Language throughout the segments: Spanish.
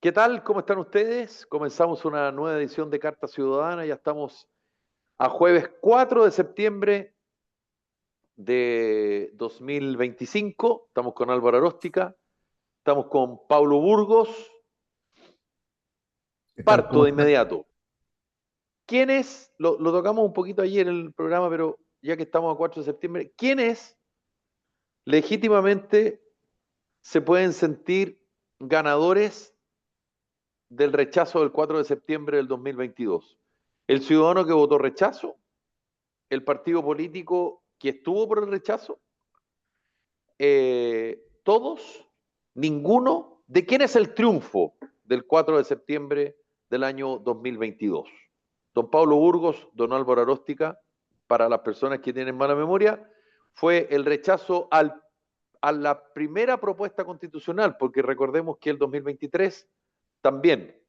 ¿Qué tal? ¿Cómo están ustedes? Comenzamos una nueva edición de Carta Ciudadana. Ya estamos a jueves 4 de septiembre de 2025. Estamos con Álvaro Aróstica, estamos con Pablo Burgos. ¿Qué tal? Parto ¿Cómo de estás? inmediato. ¿Quién es? Lo tocamos un poquito ayer en el programa, pero ya que estamos a 4 de septiembre, ¿quiénes legítimamente se pueden sentir ganadores del rechazo del 4 de septiembre del 2022? ¿El ciudadano que votó rechazo? ¿El partido político que estuvo por el rechazo? ¿Todos? ¿Ninguno? ¿De quién es el triunfo del 4 de septiembre del año 2022? Don Pablo Burgos, don Álvaro Aróstica, para las personas que tienen mala memoria, fue el rechazo a la primera propuesta constitucional, porque recordemos que el 2023 también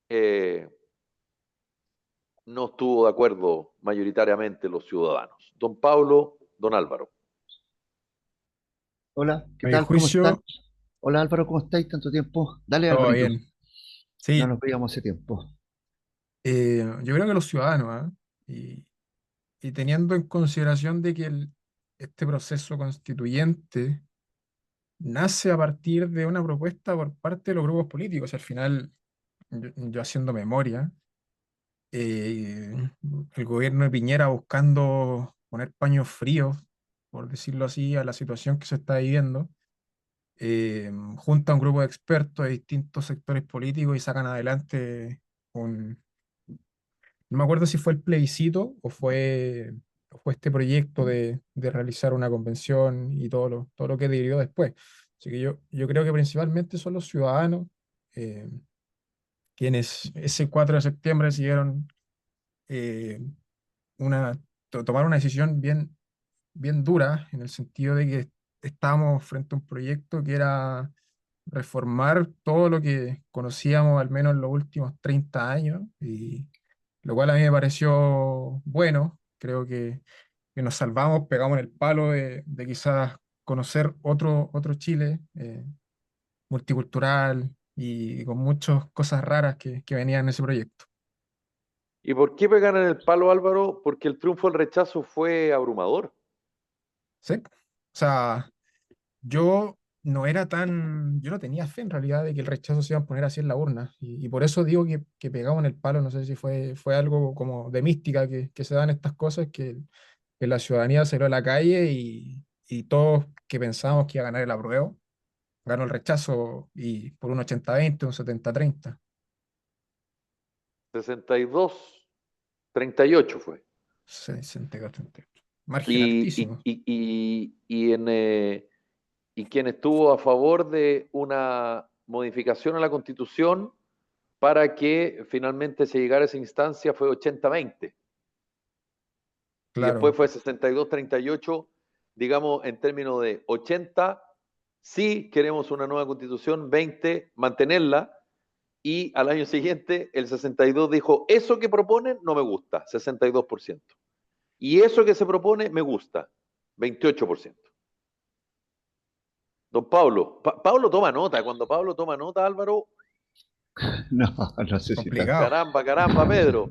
eh, no estuvo de acuerdo mayoritariamente los ciudadanos. Don Pablo, don Álvaro. Hola, ¿qué A mi tal? ¿Cómo están? juicio, Hola Álvaro, ¿cómo estáis? Tanto tiempo. Dale todo Alvarito, bien. no Sí, nos veíamos hace tiempo. yo creo que los ciudadanos, ¿ah? Y teniendo en consideración de que este proceso constituyente nace a partir de una propuesta por parte de los grupos políticos, al final, yo haciendo memoria, eh, el gobierno de Piñera buscando poner paños fríos, por decirlo así, a la situación que se está viviendo, junta a un grupo de expertos de distintos sectores políticos y sacan adelante un, no me acuerdo si fue el plebiscito o fue este proyecto de realizar una convención y todo lo que derivó después. Así que yo creo que principalmente son los ciudadanos eh, quienes ese 4 de septiembre decidieron eh, tomar una decisión bien dura, en el sentido de que estábamos frente a un proyecto que era reformar todo lo que conocíamos al menos en los últimos 30 años, y lo cual a mí me pareció bueno. Creo que nos salvamos, pegamos en el palo de quizás conocer otro Chile multicultural y con muchas cosas raras que venían en ese proyecto. ¿Y por qué pegan en el palo, Álvaro? Porque el triunfo del rechazo fue abrumador. ¿Sí? O sea, yo no tenía fe en realidad de que el rechazo se iba a poner así en la urna. Y por eso digo que pegamos en el palo. No sé si fue algo como de mística que se dan estas cosas, que la ciudadanía salió a la calle y todos que pensábamos que iba a ganar el apruebo, ganó el rechazo y por un 80-20, un 70-30. 62-38 fue. 64-38. Margen Y, y, altísimo. y, y, y en, y quien estuvo a favor de una modificación a la Constitución para que finalmente se llegara a esa instancia fue 80-20. Y después Claro. fue 62-38, digamos, en términos de 80, sí queremos una nueva constitución, 20, mantenerla, y al año siguiente el 62 dijo, eso que proponen no me gusta, 62%. Y eso que se propone me gusta, 28%. Don Pablo, Pablo toma nota, cuando Pablo toma nota, Álvaro, No, no sé si tanto. Complicado. caramba, caramba, Pedro.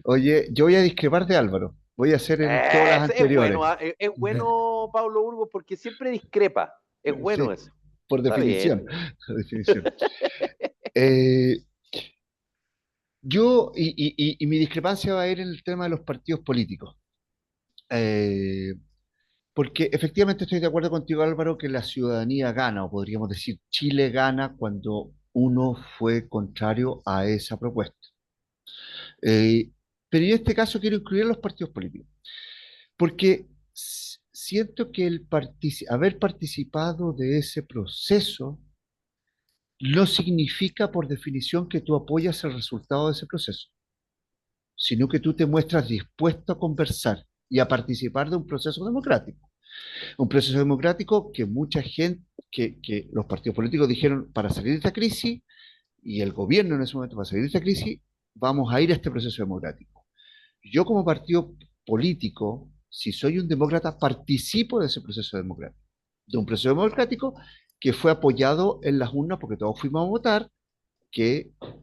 Oye, yo voy a discrepar de Álvaro. Voy a hacer en todas las Es anteriores. bueno, es bueno Pablo Burgos porque siempre discrepa. Es bueno Sí, eso. por Está definición. bien. Por definición. Eh, y mi discrepancia va a ir en el tema de los partidos políticos. Eh, Porque efectivamente estoy de acuerdo contigo, Álvaro, que la ciudadanía gana, o podríamos decir Chile gana cuando uno fue contrario a esa propuesta. Eh, pero en este caso quiero incluir a los partidos políticos, porque siento que haber participado de ese proceso no significa por definición que tú apoyas el resultado de ese proceso, sino que tú te muestras dispuesto a conversar y a participar de un proceso democrático. Un proceso democrático que mucha gente, que los partidos políticos dijeron para salir de esta crisis, y el gobierno en ese momento para salir de esta crisis, vamos a ir a este proceso democrático. Yo como partido político, si soy un demócrata, participo de ese proceso democrático, de un proceso democrático que fue apoyado en las urnas porque todos fuimos a votar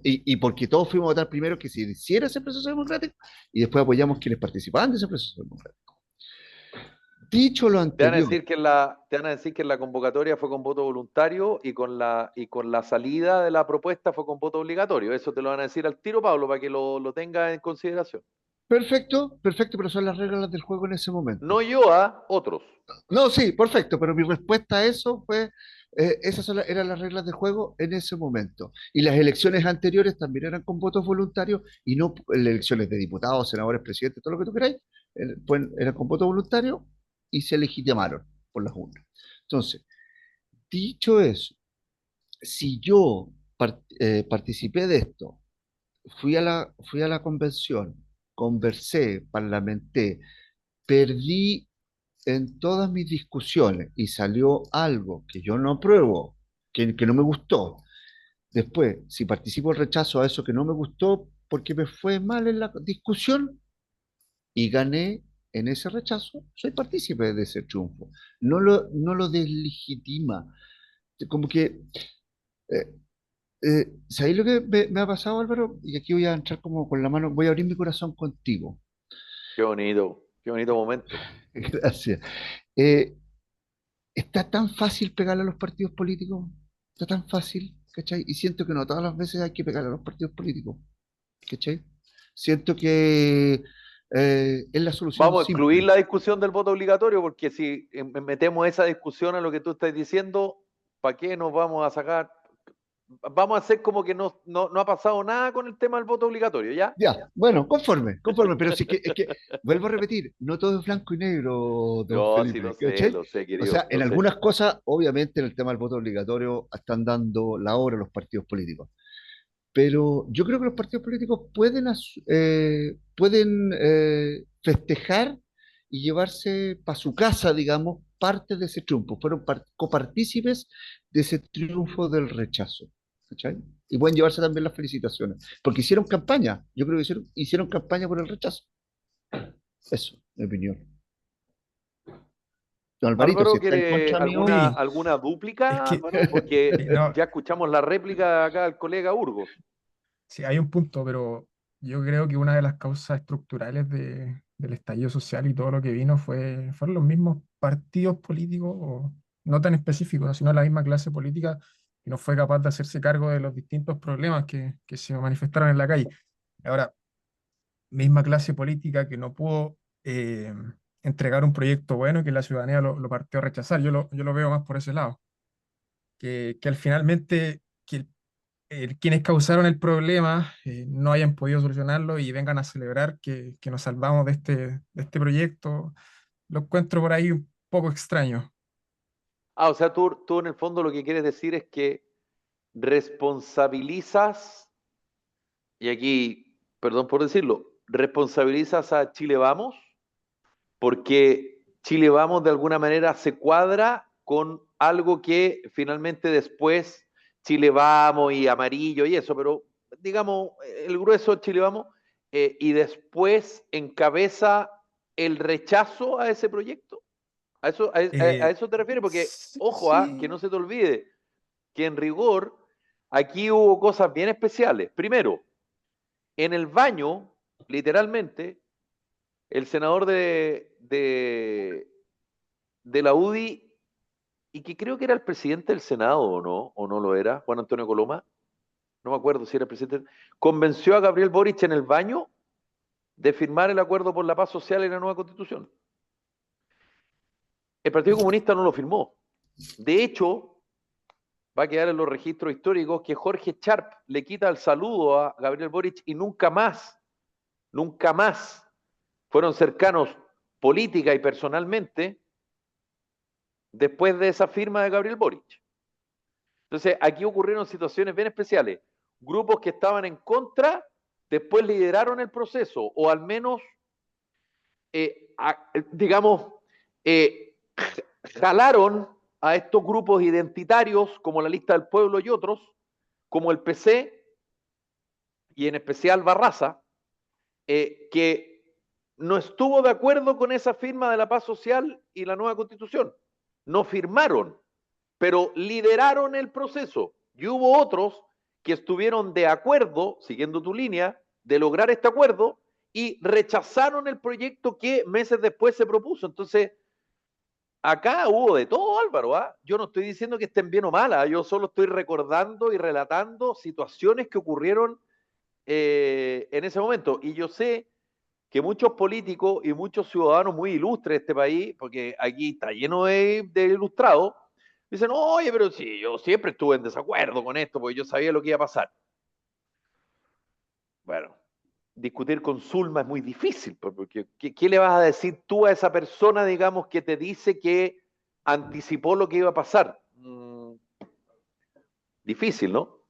y porque todos fuimos a votar primero que se hiciera ese proceso democrático y después apoyamos quienes participaban de ese proceso democrático. Dicho lo Te van a anterior, decir te van a decir que en la convocatoria fue con voto voluntario y con la salida de la propuesta fue con voto obligatorio. Eso te lo van a decir al tiro, Pablo, para que lo tengas en consideración. perfecto, perfecto, pero son las reglas del juego en ese momento. No yo, a otros. No, sí, perfecto, pero mi respuesta a eso fue, esas eran las reglas del juego en ese momento. Y las elecciones anteriores también eran con votos voluntarios y no elecciones de diputados, senadores, presidentes, todo lo que tú queráis, eran con voto voluntario y se legitimaron por las urnas. Entonces, dicho eso, si yo participé de esto, fui a la convención, conversé, parlamenté, perdí en todas mis discusiones y salió algo que yo no apruebo, que no me gustó. Después, si participo el rechazo a eso que no me gustó porque me fue mal en la discusión y gané en ese rechazo, soy partícipe de ese triunfo. No lo deslegitima. Como que, ¿sabéis lo que me ha pasado, Álvaro? Y aquí voy a entrar como con la mano, voy a abrir mi corazón contigo. Qué bonito momento. Gracias. Eh, Está tan fácil pegarle a los partidos políticos, está tan fácil, ¿cachai? Y siento que no todas las veces hay que pegarle a los partidos políticos, ¿cachai? Siento que es la solución Vamos a excluir simple. la discusión del voto obligatorio, porque si metemos esa discusión a lo que tú estás diciendo, ¿para qué nos vamos a sacar? Vamos a hacer como que no ha pasado nada con el tema del voto obligatorio, ¿ya? Ya, bueno, conforme, conforme, pero sí que, es que, vuelvo a repetir, no todo es blanco y negro, don No, sí Felipe, ¿cachai? lo sé, O querido, sea, lo en sé. algunas cosas, obviamente, en el tema del voto obligatorio están dando la hora los partidos políticos. Pero yo creo que los partidos políticos pueden festejar y llevarse para su casa, digamos, parte de ese triunfo. Fueron copartícipes de ese triunfo del rechazo. ¿Cachai? Y pueden llevarse también las felicitaciones. Porque hicieron campaña. Yo creo que hicieron campaña por el rechazo. Eso, mi opinión. Don Alvarito, si Álvaro, está en ¿quiere contra mío, Sí, alguna es dúplica, que Álvaro? Porque no, ya escuchamos la réplica acá del colega Burgos. sí, hay un punto, pero yo creo que una de las causas estructurales del estallido social y todo lo que vino fueron los mismos partidos políticos, o no tan específicos, ¿no? Sino la misma clase política que no fue capaz de hacerse cargo de los distintos problemas que se manifestaron en la calle. Ahora, misma clase política que no pudo entregar un proyecto bueno y que la ciudadanía lo partió a rechazar. Yo lo veo más por ese lado, que al finalmente quienes causaron el problema no hayan podido solucionarlo y vengan a celebrar que nos salvamos de este proyecto. Lo encuentro por ahí un poco extraño. Ah, o sea, tú en el fondo lo que quieres decir es que responsabilizas, y aquí, perdón por decirlo, responsabilizas a Chile Vamos porque Chile Vamos de alguna manera se cuadra con algo que finalmente después Chile Vamos y amarillo y eso, pero digamos el grueso de Chile Vamos y después encabeza el rechazo a ese proyecto. A Eh, eso te refieres, porque sí, ojo, que sí, no se te olvide que en rigor aquí hubo cosas bien especiales. Primero, en el baño, literalmente, el senador de la UDI, y que creo que era el presidente del Senado o no lo era, Juan Antonio Coloma, no me acuerdo si era el presidente, convenció a Gabriel Boric en el baño de firmar el acuerdo por la paz social y la nueva constitución. El Partido Comunista no lo firmó. De hecho, va a quedar en los registros históricos que Jorge Sharp le quita el saludo a Gabriel Boric y nunca más fueron cercanos política y personalmente después de esa firma de Gabriel Boric. Entonces, aquí ocurrieron situaciones bien especiales. Grupos que estaban en contra, después lideraron el proceso, o al menos, digamos, eh, jalaron a estos grupos identitarios, como la Lista del Pueblo y otros, como el PC, y en especial Barraza, que no estuvo de acuerdo con esa firma de la paz social y la nueva constitución. No firmaron, pero lideraron el proceso. Y hubo otros que estuvieron de acuerdo, siguiendo tu línea, de lograr este acuerdo y rechazaron el proyecto que meses después se propuso. Entonces, acá hubo de todo, Álvaro, ¿ah? Yo no estoy diciendo que estén bien o mal, ¿ah? Yo solo estoy recordando y relatando situaciones que ocurrieron en ese momento. Y yo sé que muchos políticos y muchos ciudadanos muy ilustres de este país, porque aquí está lleno de ilustrados, dicen, oye, pero sí, yo siempre estuve en desacuerdo con esto, porque yo sabía lo que iba a pasar. Bueno, discutir con Zulma es muy difícil, porque ¿qué le vas a decir tú a esa persona, digamos, que te dice que anticipó lo que iba a pasar? Difícil, ¿no?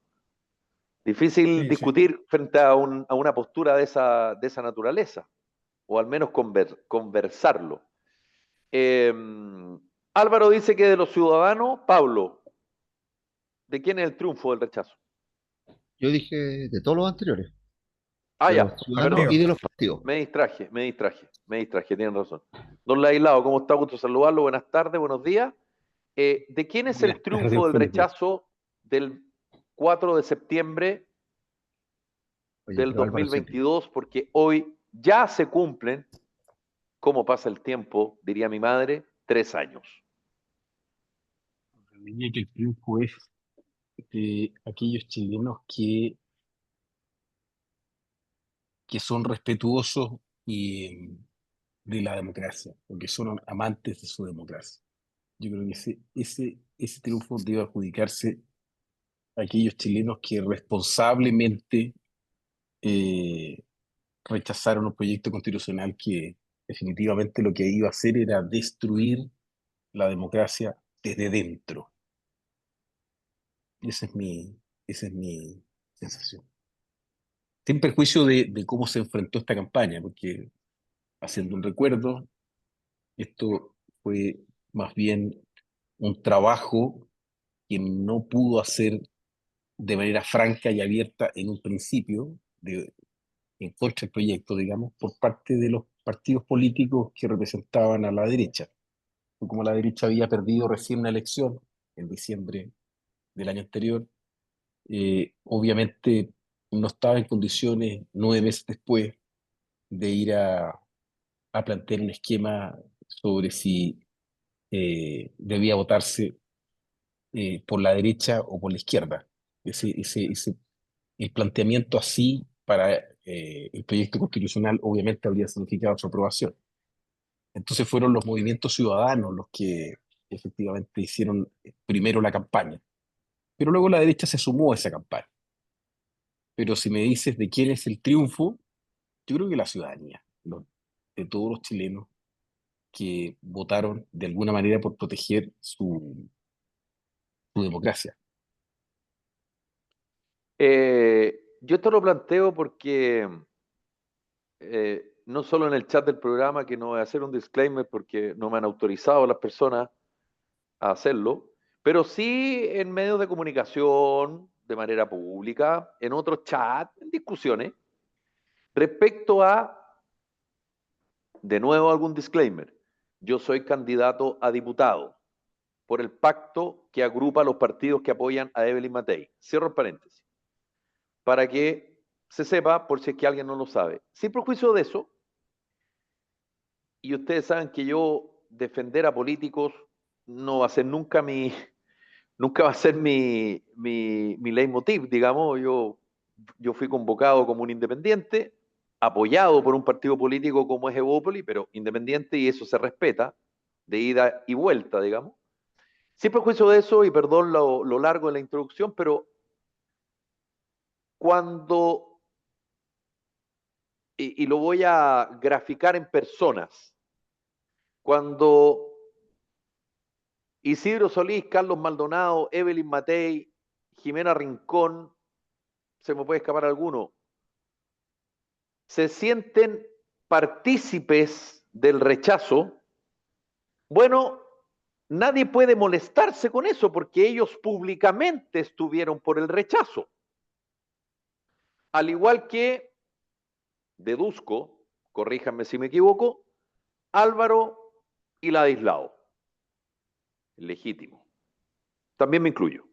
Difícil Sí, sí. discutir frente a una postura de esa naturaleza, o al menos conversarlo. Eh, Álvaro dice que de los ciudadanos, Pablo, ¿de quién es el triunfo del rechazo? Yo dije de todos los anteriores, Ah, de ya, los ciudadanos Partido. y de los partidos. me distraje, tienen razón. Don Ladislao, ¿cómo está? Gusto saludarlo, buenas tardes, buenos días. ¿De quién es Buenas el tardes, triunfo del Felipe. rechazo del 4 de septiembre Oye, del pero Álvaro, 2022? Porque hoy ya se cumplen, como pasa el tiempo, diría mi madre, 3 años. Diría que el triunfo es de aquellos chilenos que son respetuosos y, de la democracia, porque son amantes de su democracia. Yo creo que ese triunfo debe adjudicarse a aquellos chilenos que responsablemente eh, rechazaron un proyecto constitucional que definitivamente lo que iba a hacer era destruir la democracia desde dentro. Esa es mi sensación. Sin perjuicio de cómo se enfrentó esta campaña, porque haciendo un recuerdo, esto fue más bien un trabajo que no pudo hacer de manera franca y abierta en un principio, en contra del proyecto, digamos, por parte de los partidos políticos que representaban a la derecha. Como la derecha había perdido recién una elección en diciembre del año anterior, obviamente no estaba en condiciones 9 meses después de ir a plantear un esquema sobre si debía votarse por la derecha o por la izquierda. El planteamiento así para el proyecto constitucional obviamente habría significado su aprobación. Entonces fueron los movimientos ciudadanos los que efectivamente hicieron primero la campaña, pero luego la derecha se sumó a esa campaña. Pero si me dices de quién es el triunfo, yo creo que la ciudadanía, de todos los chilenos que votaron de alguna manera por proteger su democracia. Yo esto lo planteo porque no solo en el chat del programa, que no voy a hacer un disclaimer porque no me han autorizado las personas a hacerlo, pero sí en medios de comunicación, de manera pública, en otros chats, en discusiones, respecto a, de nuevo algún disclaimer, yo soy candidato a diputado por el pacto que agrupa a los partidos que apoyan a Evelyn Matei. Cierro el paréntesis. Para que se sepa, por si es que alguien no lo sabe. Sin perjuicio de eso, y ustedes saben que yo defender a políticos no va a ser nunca va a ser mi leitmotiv, digamos. Yo fui convocado como un independiente, apoyado por un partido político como es Evópoli, pero independiente, y eso se respeta, de ida y vuelta, digamos. Sin perjuicio de eso, y perdón lo largo de la introducción, pero cuando, y lo voy a graficar en personas, cuando Isidro Solís, Carlos Maldonado, Evelyn Matei, Jimena Rincón, se me puede escapar alguno, se sienten partícipes del rechazo, bueno, nadie puede molestarse con eso porque ellos públicamente estuvieron por el rechazo. Al igual que, deduzco, corríjanme si me equivoco, Álvaro y Ladislao. Legítimo. También me incluyo.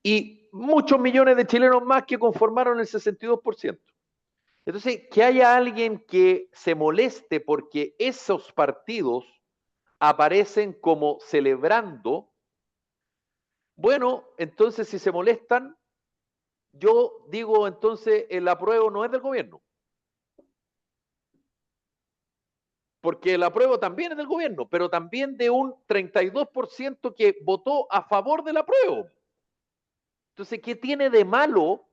Y muchos millones de chilenos más que conformaron el 62%. Entonces, que haya alguien que se moleste porque esos partidos aparecen como celebrando, bueno, entonces si se molestan, yo digo entonces el apruebo no es del gobierno. Porque el apruebo también es del gobierno, pero también de un 32% que votó a favor del apruebo. Entonces, ¿qué tiene de malo?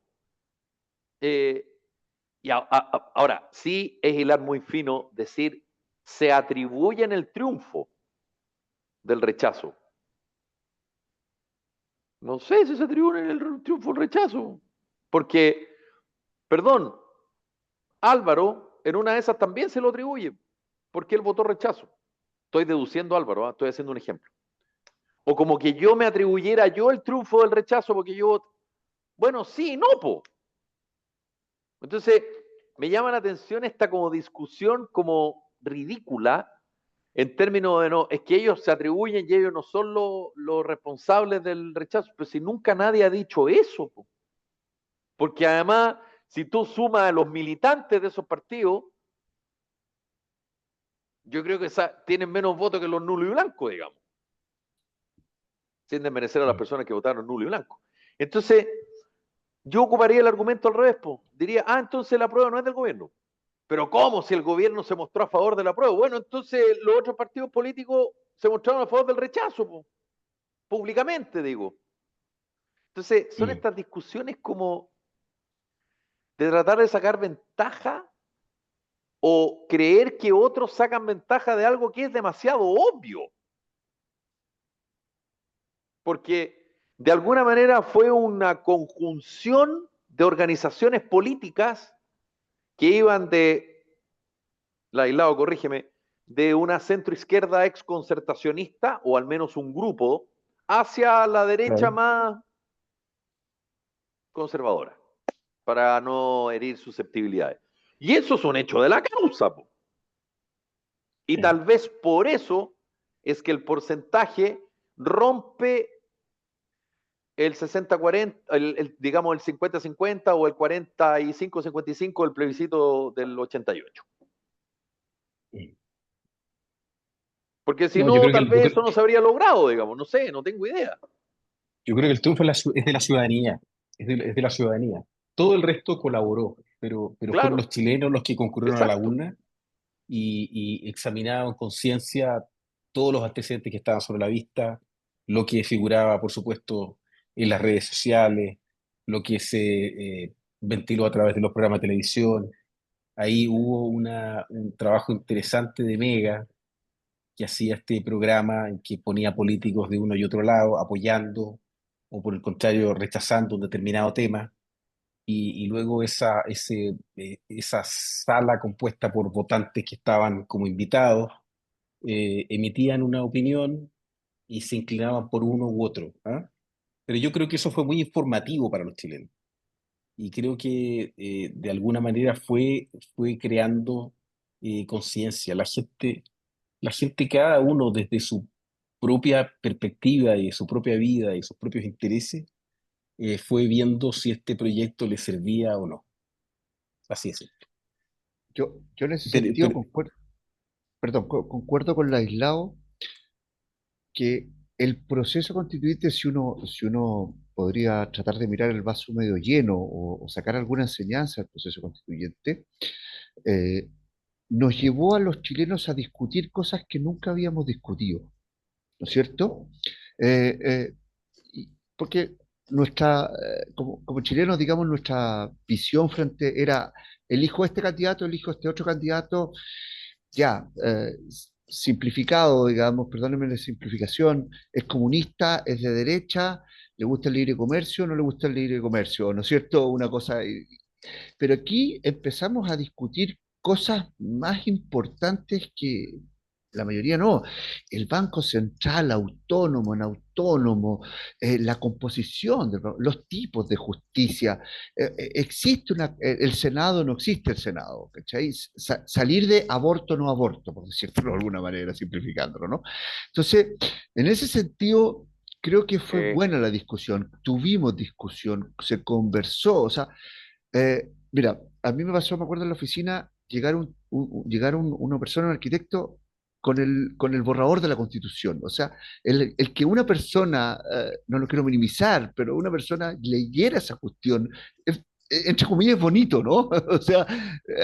Ahora, sí es hilar muy fino decir, se atribuyen el triunfo del rechazo. No sé si se atribuyen el triunfo del rechazo. Porque, perdón, Álvaro en una de esas también se lo atribuye, porque él votó rechazo. Estoy deduciendo Álvaro, ¿eh? Estoy haciendo un ejemplo. O como que yo me atribuyera yo el triunfo del rechazo porque yo, bueno, sí, no, po. Entonces, me llama la atención esta como discusión como ridícula en términos de no, es que ellos se atribuyen y ellos no son los responsables del rechazo, pero si nunca nadie ha dicho eso, po. Porque además, si tú sumas a los militantes de esos partidos, yo creo que tienen menos votos que los nulos y blancos, digamos, sin desmerecer a las personas que votaron nulo y blanco. Entonces, yo ocuparía el argumento al revés, po. Diría, entonces la prueba no es del gobierno. Pero ¿cómo si el gobierno se mostró a favor de la prueba? Bueno, entonces los otros partidos políticos se mostraron a favor del rechazo, po. Públicamente, digo. Entonces, son estas discusiones como de tratar de sacar ventaja o creer que otros sacan ventaja de algo que es demasiado obvio. Porque de alguna manera fue una conjunción de organizaciones políticas que iban de, Laislao, corrígeme, de una centroizquierda exconcertacionista, o al menos un grupo, hacia la derecha más conservadora, para no herir susceptibilidades. Y eso es un hecho de la causa, po. Y tal vez por eso es que el porcentaje rompe el 60-40, digamos el 50-50 o el 45-55 del plebiscito del 88. Porque si no, tal vez eso no se habría logrado, digamos, no sé, no tengo idea. Yo creo que el triunfo es de la ciudadanía, es de la ciudadanía. Todo el resto colaboró, pero fueron Claro, los chilenos los que concurrieron a la exacto. urna y examinaban con conciencia todos los antecedentes que estaban sobre la vista, lo que figuraba, por supuesto, en las redes sociales, lo que se ventiló a través de los programas de televisión. Ahí hubo un trabajo interesante de Mega, que hacía este programa en que ponía políticos de uno y otro lado apoyando o por el contrario rechazando un determinado tema. Y luego esa sala compuesta por votantes que estaban como invitados emitían una opinión y se inclinaban por uno u otro, ¿ah? Pero yo creo que eso fue muy informativo para los chilenos y creo que de alguna manera fue creando conciencia. La gente, cada uno desde su propia perspectiva y su propia vida y sus propios intereses, fue viendo si este proyecto le servía o no. Así es. Yo en ese Pero, sentido pero, concuerdo, perdón, concuerdo con Laislao que el proceso constituyente, si uno podría tratar de mirar el vaso medio lleno o sacar alguna enseñanza del proceso constituyente, eh, nos llevó a los chilenos a discutir cosas que nunca habíamos discutido, ¿no es cierto? Eh, eh, Porque como chilenos, digamos, nuestra visión frente era, elijo este candidato, elijo este otro candidato, ya, simplificado, digamos, perdónenme la simplificación, es comunista, es de derecha, le gusta el libre comercio, no le gusta el libre comercio, ¿no es cierto? Una cosa, pero aquí empezamos a discutir cosas más importantes que la mayoría no. El Banco Central autónomo, en autónomo, la composición, los tipos de justicia. Existe el Senado, no existe el Senado, ¿cachai? Salir de aborto, no aborto, por decirlo de alguna manera, simplificándolo, ¿no? Entonces, en ese sentido, Creo que fue Eh, buena la discusión, tuvimos discusión, se conversó, o sea, mira, a mí me pasó, me acuerdo en la oficina, llegar una persona, un arquitecto, con el borrador de la Constitución. O sea, el que una persona, no lo quiero minimizar, pero una persona leyera esa cuestión, es, entre comillas, es bonito, ¿no? O sea,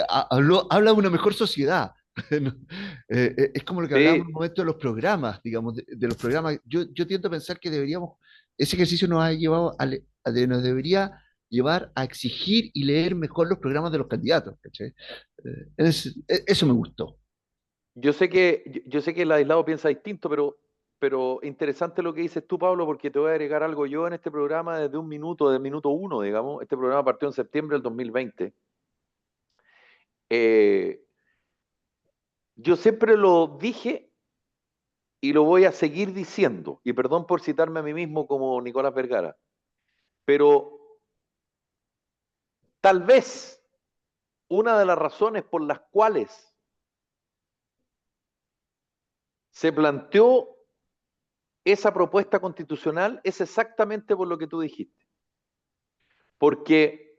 habla de una mejor sociedad. ¿No? Es como lo que hablábamos en un sí, momento de los programas, digamos, de los programas. Yo tiendo a pensar que deberíamos, ese ejercicio nos ha llevado nos debería llevar a exigir y leer mejor los programas de los candidatos, ¿cachai? Eso me gustó. yo sé que el aislado piensa distinto, pero interesante lo que dices tú, Pablo, porque te voy a agregar algo. Yo en este programa desde un minuto, desde el minuto uno, digamos, este programa partió en septiembre del 2020. eh, yo siempre lo dije y lo voy a seguir diciendo, y perdón por citarme a mí mismo como Nicolás Vergara, pero tal vez una de las razones por las cuales se planteó esa propuesta constitucional es exactamente por lo que tú dijiste. Porque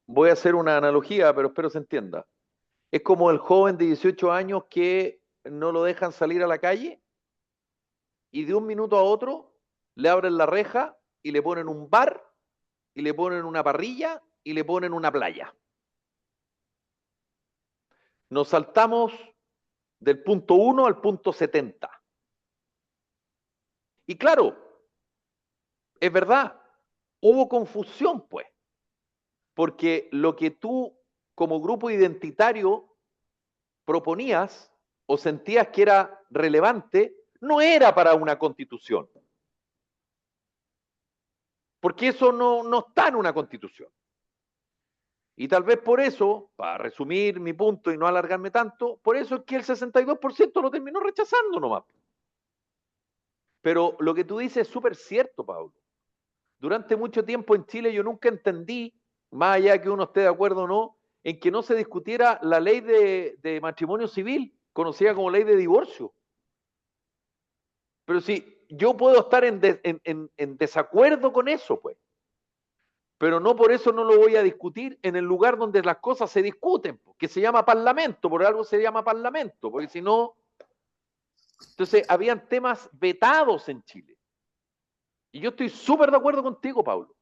voy a hacer una analogía, pero espero se entienda. Es como el joven de 18 años que no lo dejan salir a la calle y de un minuto a otro le abren la reja y le ponen un bar y le ponen una parrilla y le ponen una playa. Nos saltamos del punto 1 al punto 70. Y claro, es verdad, hubo confusión, pues, porque lo que tú como grupo identitario proponías o sentías que era relevante no era para una constitución, porque eso no está en una constitución. Y tal vez por eso, para resumir mi punto y no alargarme tanto, por eso es que el 62% lo terminó rechazando nomás. Pero lo que tú dices es súper cierto, Pablo. Durante mucho tiempo en Chile yo nunca entendí, más allá de que uno esté de acuerdo o no, en que no se discutiera la ley de matrimonio civil, conocida como ley de divorcio. Pero si yo puedo estar en desacuerdo con eso, pues, pero no por eso no lo voy a discutir en el lugar donde las cosas se discuten, pues, que se llama parlamento, por algo se llama parlamento, porque si no, entonces habían temas vetados en Chile. Y yo estoy súper de acuerdo contigo, Pablo.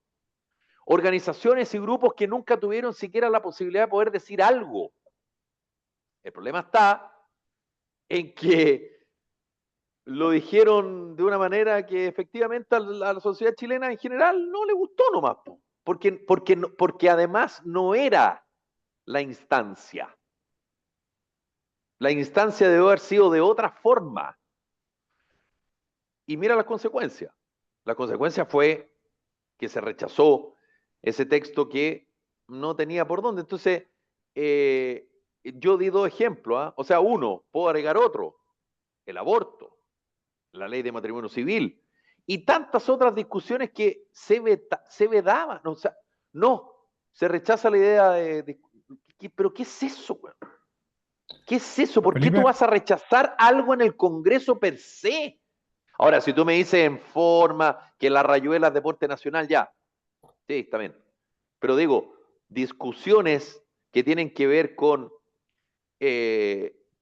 Organizaciones y grupos que nunca tuvieron siquiera la posibilidad de poder decir algo. El problema está en que lo dijeron de una manera que efectivamente a la sociedad chilena en general no le gustó nomás, porque además no era la instancia. La instancia debe haber sido de otra forma. Y mira las consecuencias. La consecuencia fue que se rechazó ese texto que no tenía por dónde. Entonces, yo di dos ejemplos, ¿eh? O sea, uno, puedo agregar otro, el aborto, la ley de matrimonio civil y tantas otras discusiones que se vedaban. O sea, no, se rechaza la idea pero ¿qué es eso, güey? ¿Qué es eso? ¿Por qué tú Felipe, vas a rechazar algo en el Congreso per se? Ahora, si tú me dices en forma que la rayuela es deporte nacional, ya, sí, está bien. Pero digo, discusiones que tienen que ver con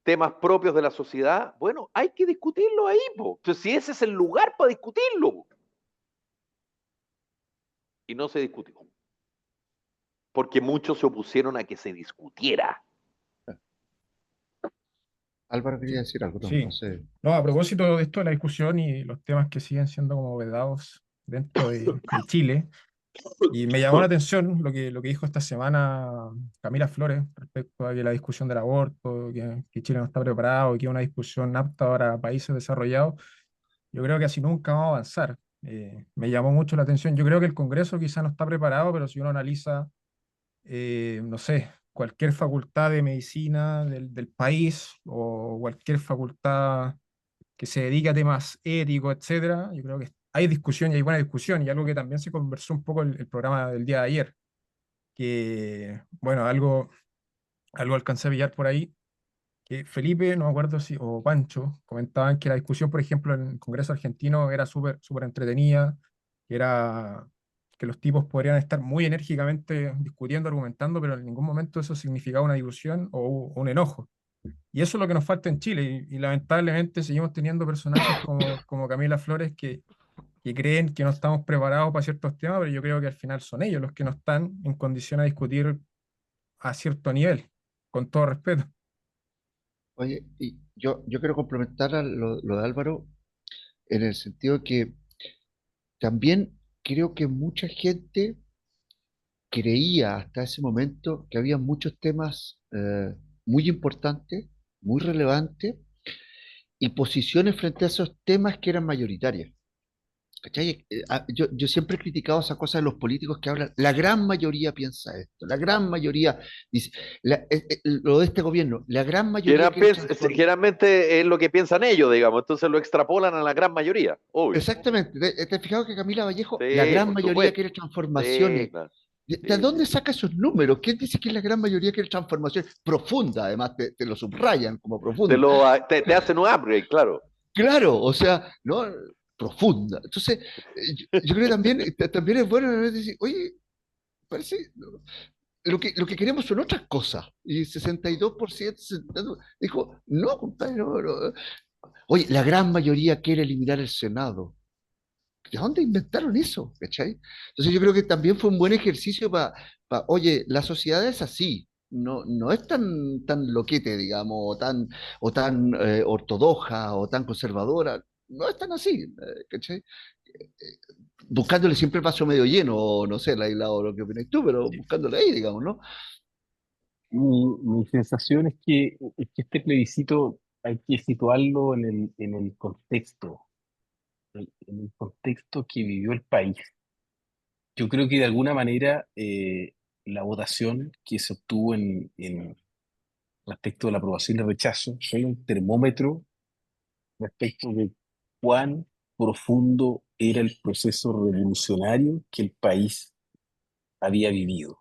temas propios de la sociedad, bueno, hay que discutirlo ahí, po. Entonces, si ese es el lugar para discutirlo, po. Y no se discutió, porque muchos se opusieron a que se discutiera. Álvaro quería sí, decir algo, no, no sí. sé. No, a propósito de esto de la discusión y los temas que siguen siendo como vedados dentro de Chile, y me llamó la atención lo que dijo esta semana Camila Flores respecto a que la discusión del aborto, que Chile no está preparado y que es una discusión apta para países desarrollados. Yo creo que así nunca vamos a avanzar. Me llamó mucho la atención. Yo creo que el Congreso quizá no está preparado, pero si uno analiza, no sé, cualquier facultad de medicina del país o cualquier facultad que se dedique a temas éticos, etcétera, yo creo que hay discusión y hay buena discusión y algo que también se conversó un poco el programa del día de ayer, que, bueno, algo alcancé a pillar por ahí, que Felipe, no me acuerdo si, o Pancho, comentaban que la discusión, por ejemplo, en el Congreso argentino era súper entretenida, que era que los tipos podrían estar muy enérgicamente discutiendo, argumentando, pero en ningún momento eso significaba una discusión o un enojo. Y eso es lo que nos falta en Chile, y lamentablemente seguimos teniendo personajes como Camila Flores que creen que no estamos preparados para ciertos temas, pero yo creo que al final son ellos los que no están en condición a discutir a cierto nivel, con todo respeto. Oye, y yo quiero complementar a lo de Álvaro en el sentido que también creo que mucha gente creía hasta ese momento que había muchos temas muy importantes, muy relevantes, y posiciones frente a esos temas que eran mayoritarias. ¿Cachai? Yo siempre he criticado esa cosa de los políticos que hablan, la gran mayoría piensa esto, la gran mayoría dice, lo de este gobierno, la gran mayoría quiere transformar. Generalmente es lo que piensan ellos, digamos, entonces lo extrapolan a la gran mayoría, obvio. Exactamente, ¿te has fijado que Camila Vallejo, la Sí, gran por mayoría supuesto. quiere Sí, transformaciones? claro. ¿De Sí, sí, dónde sí. saca esos números? ¿Quién dice que la gran mayoría quiere transformaciones profundas? Además, te lo subrayan como profundo. Te hacen un upgrade, claro. Claro, o sea, ¿no? Profunda. Entonces, yo creo que también, también es bueno decir, oye, parece, ¿no? Lo que queremos son otras cosas. Y 62% dijo, no, compadre, no, no. Oye, la gran mayoría quiere eliminar el Senado. ¿De dónde inventaron eso? ¿Cachai? Entonces yo creo que también fue un buen ejercicio para, oye, la sociedad es así, no es tan loquete, digamos, o tan ortodoxa, o tan conservadora, no es tan así, ¿cachai? Buscándole siempre el vaso medio lleno, o no sé, o lo que opinas tú, pero buscándole ahí, digamos, ¿no? Mi sensación es que este plebiscito hay que situarlo en el contexto, en el contexto que vivió el país. Yo creo que de alguna manera la votación que se obtuvo respecto de la aprobación y el rechazo fue un termómetro respecto de cuán profundo era el proceso revolucionario que el país había vivido.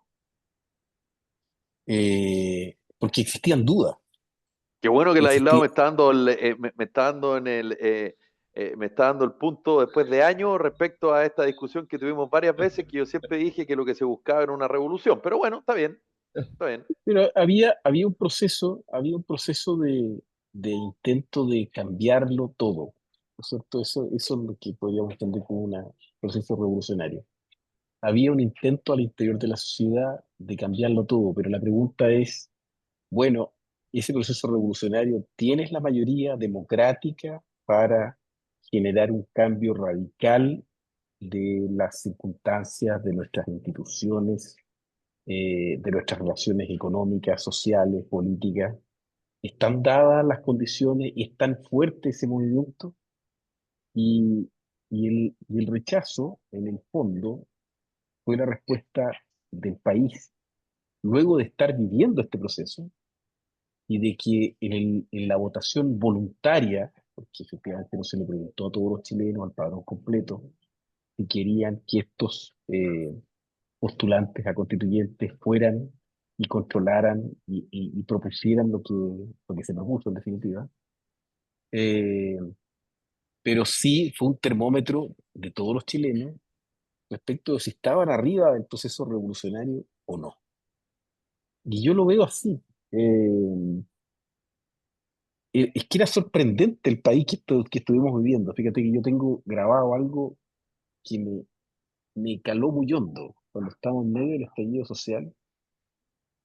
Porque existían dudas, Qué bueno que el aislado existía, me está dando me está dando me está dando el punto después de años respecto a esta discusión que tuvimos varias veces, que yo siempre dije que lo que se buscaba era una revolución. Pero bueno, está bien, está bien. pero había un proceso de intento de cambiarlo todo, ¿no es cierto? Eso es lo que podríamos entender como un proceso revolucionario. Había un intento al interior de la sociedad de cambiarlo todo, pero la pregunta es, bueno, ese proceso revolucionario, ¿tienes la mayoría democrática para generar un cambio radical de las circunstancias, de nuestras instituciones, de nuestras relaciones económicas, sociales, políticas? ¿Están dadas las condiciones y es tan fuerte ese movimiento? Y, y el rechazo, en el fondo, fue la respuesta del país, luego de estar viviendo este proceso y de que en la votación voluntaria, porque efectivamente no se le preguntó a todos los chilenos, al padrón completo, si querían que estos postulantes a constituyentes fueran y controlaran y propusieran lo que se propuso en definitiva. Eh, pero sí fue un termómetro de todos los chilenos respecto de si estaban arriba del proceso revolucionario o no. Y yo lo veo así. Es que era sorprendente el país que estuvimos viviendo. Fíjate que yo tengo grabado algo que me caló muy hondo cuando estábamos en medio del estallido social.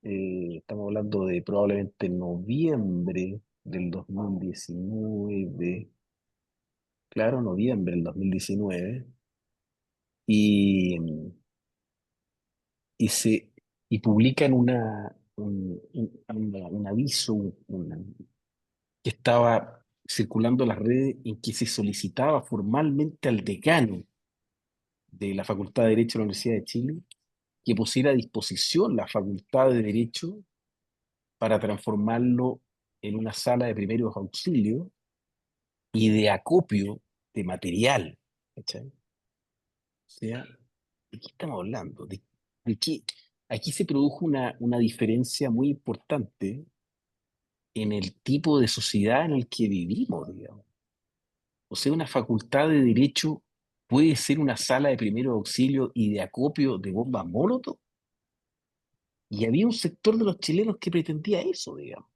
Estamos hablando de probablemente noviembre del 2019, claro, noviembre del 2019, y, y, se, y publican un aviso que estaba circulando en las redes en que se solicitaba formalmente al decano de la Facultad de Derecho de la Universidad de Chile que pusiera a disposición la Facultad de Derecho para transformarlo en una sala de primeros auxilios y de acopio de material. ¿Cachai? O sea, ¿de qué estamos hablando? ¿De qué? Aquí se produjo una diferencia muy importante en el tipo de sociedad en el que vivimos, digamos. O sea, una facultad de derecho puede ser una sala de primero auxilio y de acopio de bombas Molotov. Y había un sector de los chilenos que pretendía eso, digamos.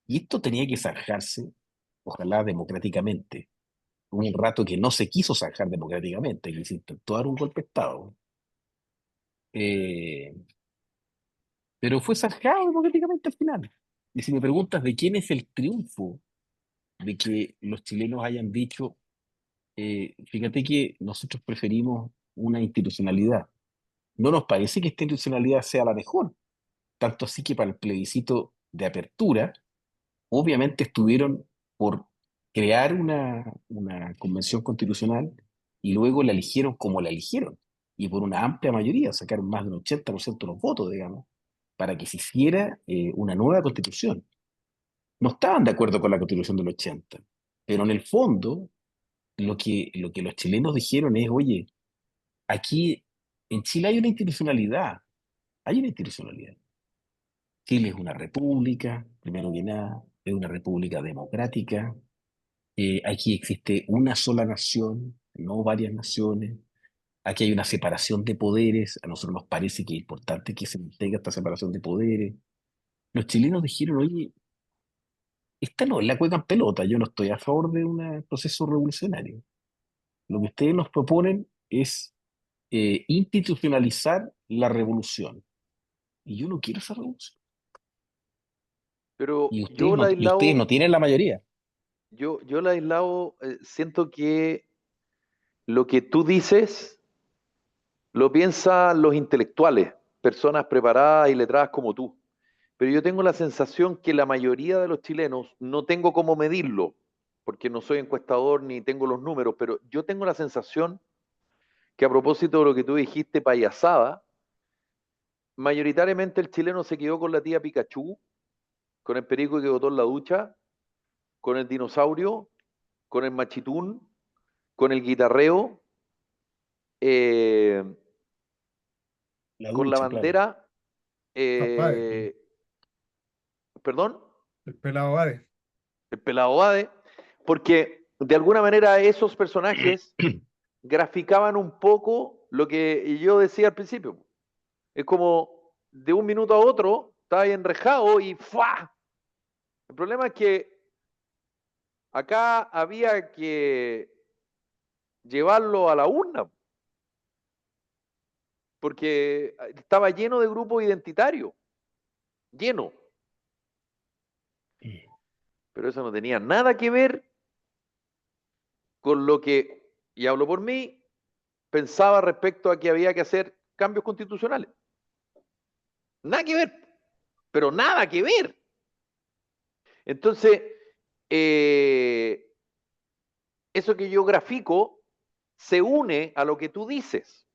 Y esto tenía que zanjarse, ojalá democráticamente. Hubo un rato que no se quiso zanjar democráticamente, que se intentó dar un golpe de Estado. Eh, pero fue zanjado democráticamente al final. Y si me preguntas de quién es el triunfo de que los chilenos hayan dicho, fíjate que nosotros preferimos una institucionalidad. No nos parece que esta institucionalidad sea la mejor. Tanto así que para el plebiscito de apertura, obviamente estuvieron por crear una convención constitucional y luego la eligieron como la eligieron. Y por una amplia mayoría, sacaron más del 80% de los votos, digamos, para que se hiciera una nueva constitución. No estaban de acuerdo con la constitución del 80, pero en el fondo lo que los chilenos dijeron es, oye, aquí en Chile hay una institucionalidad. Chile es una república, primero que nada, es una república democrática. Aquí existe una sola nación, no varias naciones. Aquí hay una separación de poderes. A nosotros nos parece que es importante que se mantenga esta separación de poderes. Los chilenos dijeron, oye, esta no es la cueca en pelota. Yo no estoy a favor de un proceso revolucionario. Lo que ustedes nos proponen es institucionalizar la revolución. Y yo no quiero esa revolución. Pero Y ustedes no tienen la mayoría. Yo Ladislao, siento que lo que tú dices lo piensan los intelectuales, personas preparadas y letradas como tú. Pero yo tengo la sensación que la mayoría de los chilenos, no tengo cómo medirlo, porque no soy encuestador ni tengo los números, pero yo tengo la sensación que a propósito de lo que tú dijiste, payasada, mayoritariamente el chileno se quedó con la tía Pikachu, con el perico que botó en la ducha, con el dinosaurio, con el machitún, con el guitarreo, eh, La con la ducha, claro. bandera, Papá, eh, perdón, el pelado Bade. el pelado Bade, porque de alguna manera esos personajes graficaban un poco lo que yo decía al principio. Es como de un minuto a otro, estaba ahí enrejado y ¡fua! El problema es que acá había que llevarlo a la urna, porque estaba lleno de grupos identitarios, lleno. Pero eso no tenía nada que ver con lo que, y hablo por mí, pensaba respecto a que había que hacer cambios constitucionales. Nada que ver, pero nada que ver. Entonces, eh, eso que yo grafico se une a lo que tú dices,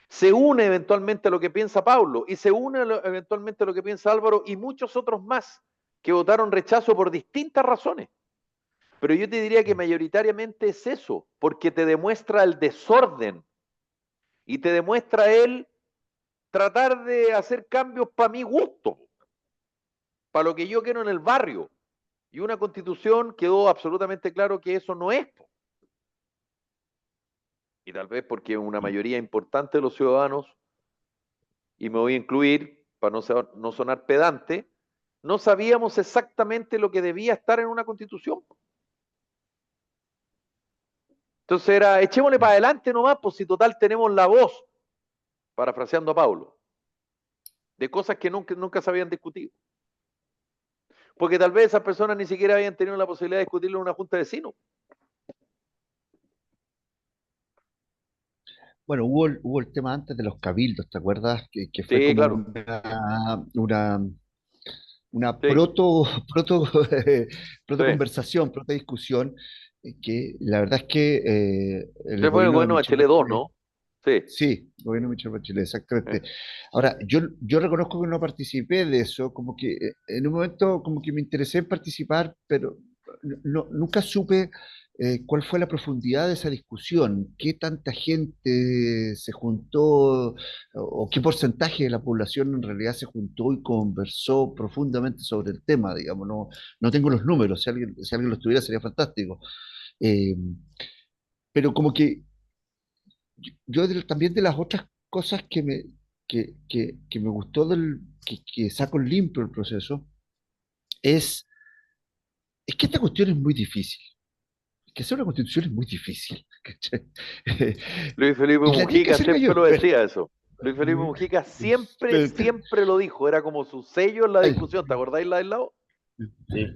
se une eventualmente a lo que piensa Pablo y se une eventualmente a lo que piensa Álvaro y muchos otros más que votaron rechazo por distintas razones. Pero yo te diría que mayoritariamente es eso, porque te demuestra el desorden y te demuestra él tratar de hacer cambios para mi gusto, para lo que yo quiero en el barrio. Y una constitución quedó absolutamente claro que eso no es. Y tal vez porque una mayoría importante de los ciudadanos, y me voy a incluir para no sonar pedante, no sabíamos exactamente lo que debía estar en una constitución. Entonces era, echémosle para adelante nomás, pues si total tenemos la voz, parafraseando a Pablo, de cosas que nunca se habían discutido. Porque tal vez esas personas ni siquiera habían tenido la posibilidad de discutirlo en una junta de vecinos. Bueno, hubo el tema antes de los cabildos, ¿te acuerdas? Que fue Sí, como claro. una Sí, proto, sí. proto conversación, proto discusión, que la verdad es que el Usted fue el gobierno de gobierno de Michelle Chile 2, Bachelet, ¿no? Sí. sí, el gobierno de Michelle Bachelet, Eh. exactamente. Ahora, yo reconozco que no participé de eso, como que en un momento como que me interesé en participar, pero nunca supe ¿cuál fue la profundidad de esa discusión? ¿Qué tanta gente se juntó o qué porcentaje de la población en realidad se juntó y conversó profundamente sobre el tema? Digamos, no, no tengo los números, si alguien los tuviera sería fantástico. Eh, pero como que también de las otras cosas que me gustó que saco limpio el proceso es, es que esta cuestión es muy difícil. Que hacer una constitución es muy difícil. ¿Cachai? Luis Felipe Y la tienen que Mujica hacer gallo siempre lo experto. decía eso. Luis Felipe Mujica siempre, Pero- siempre lo dijo, era como su sello en la ay, discusión, ¿te acordáis la del lado? Sí.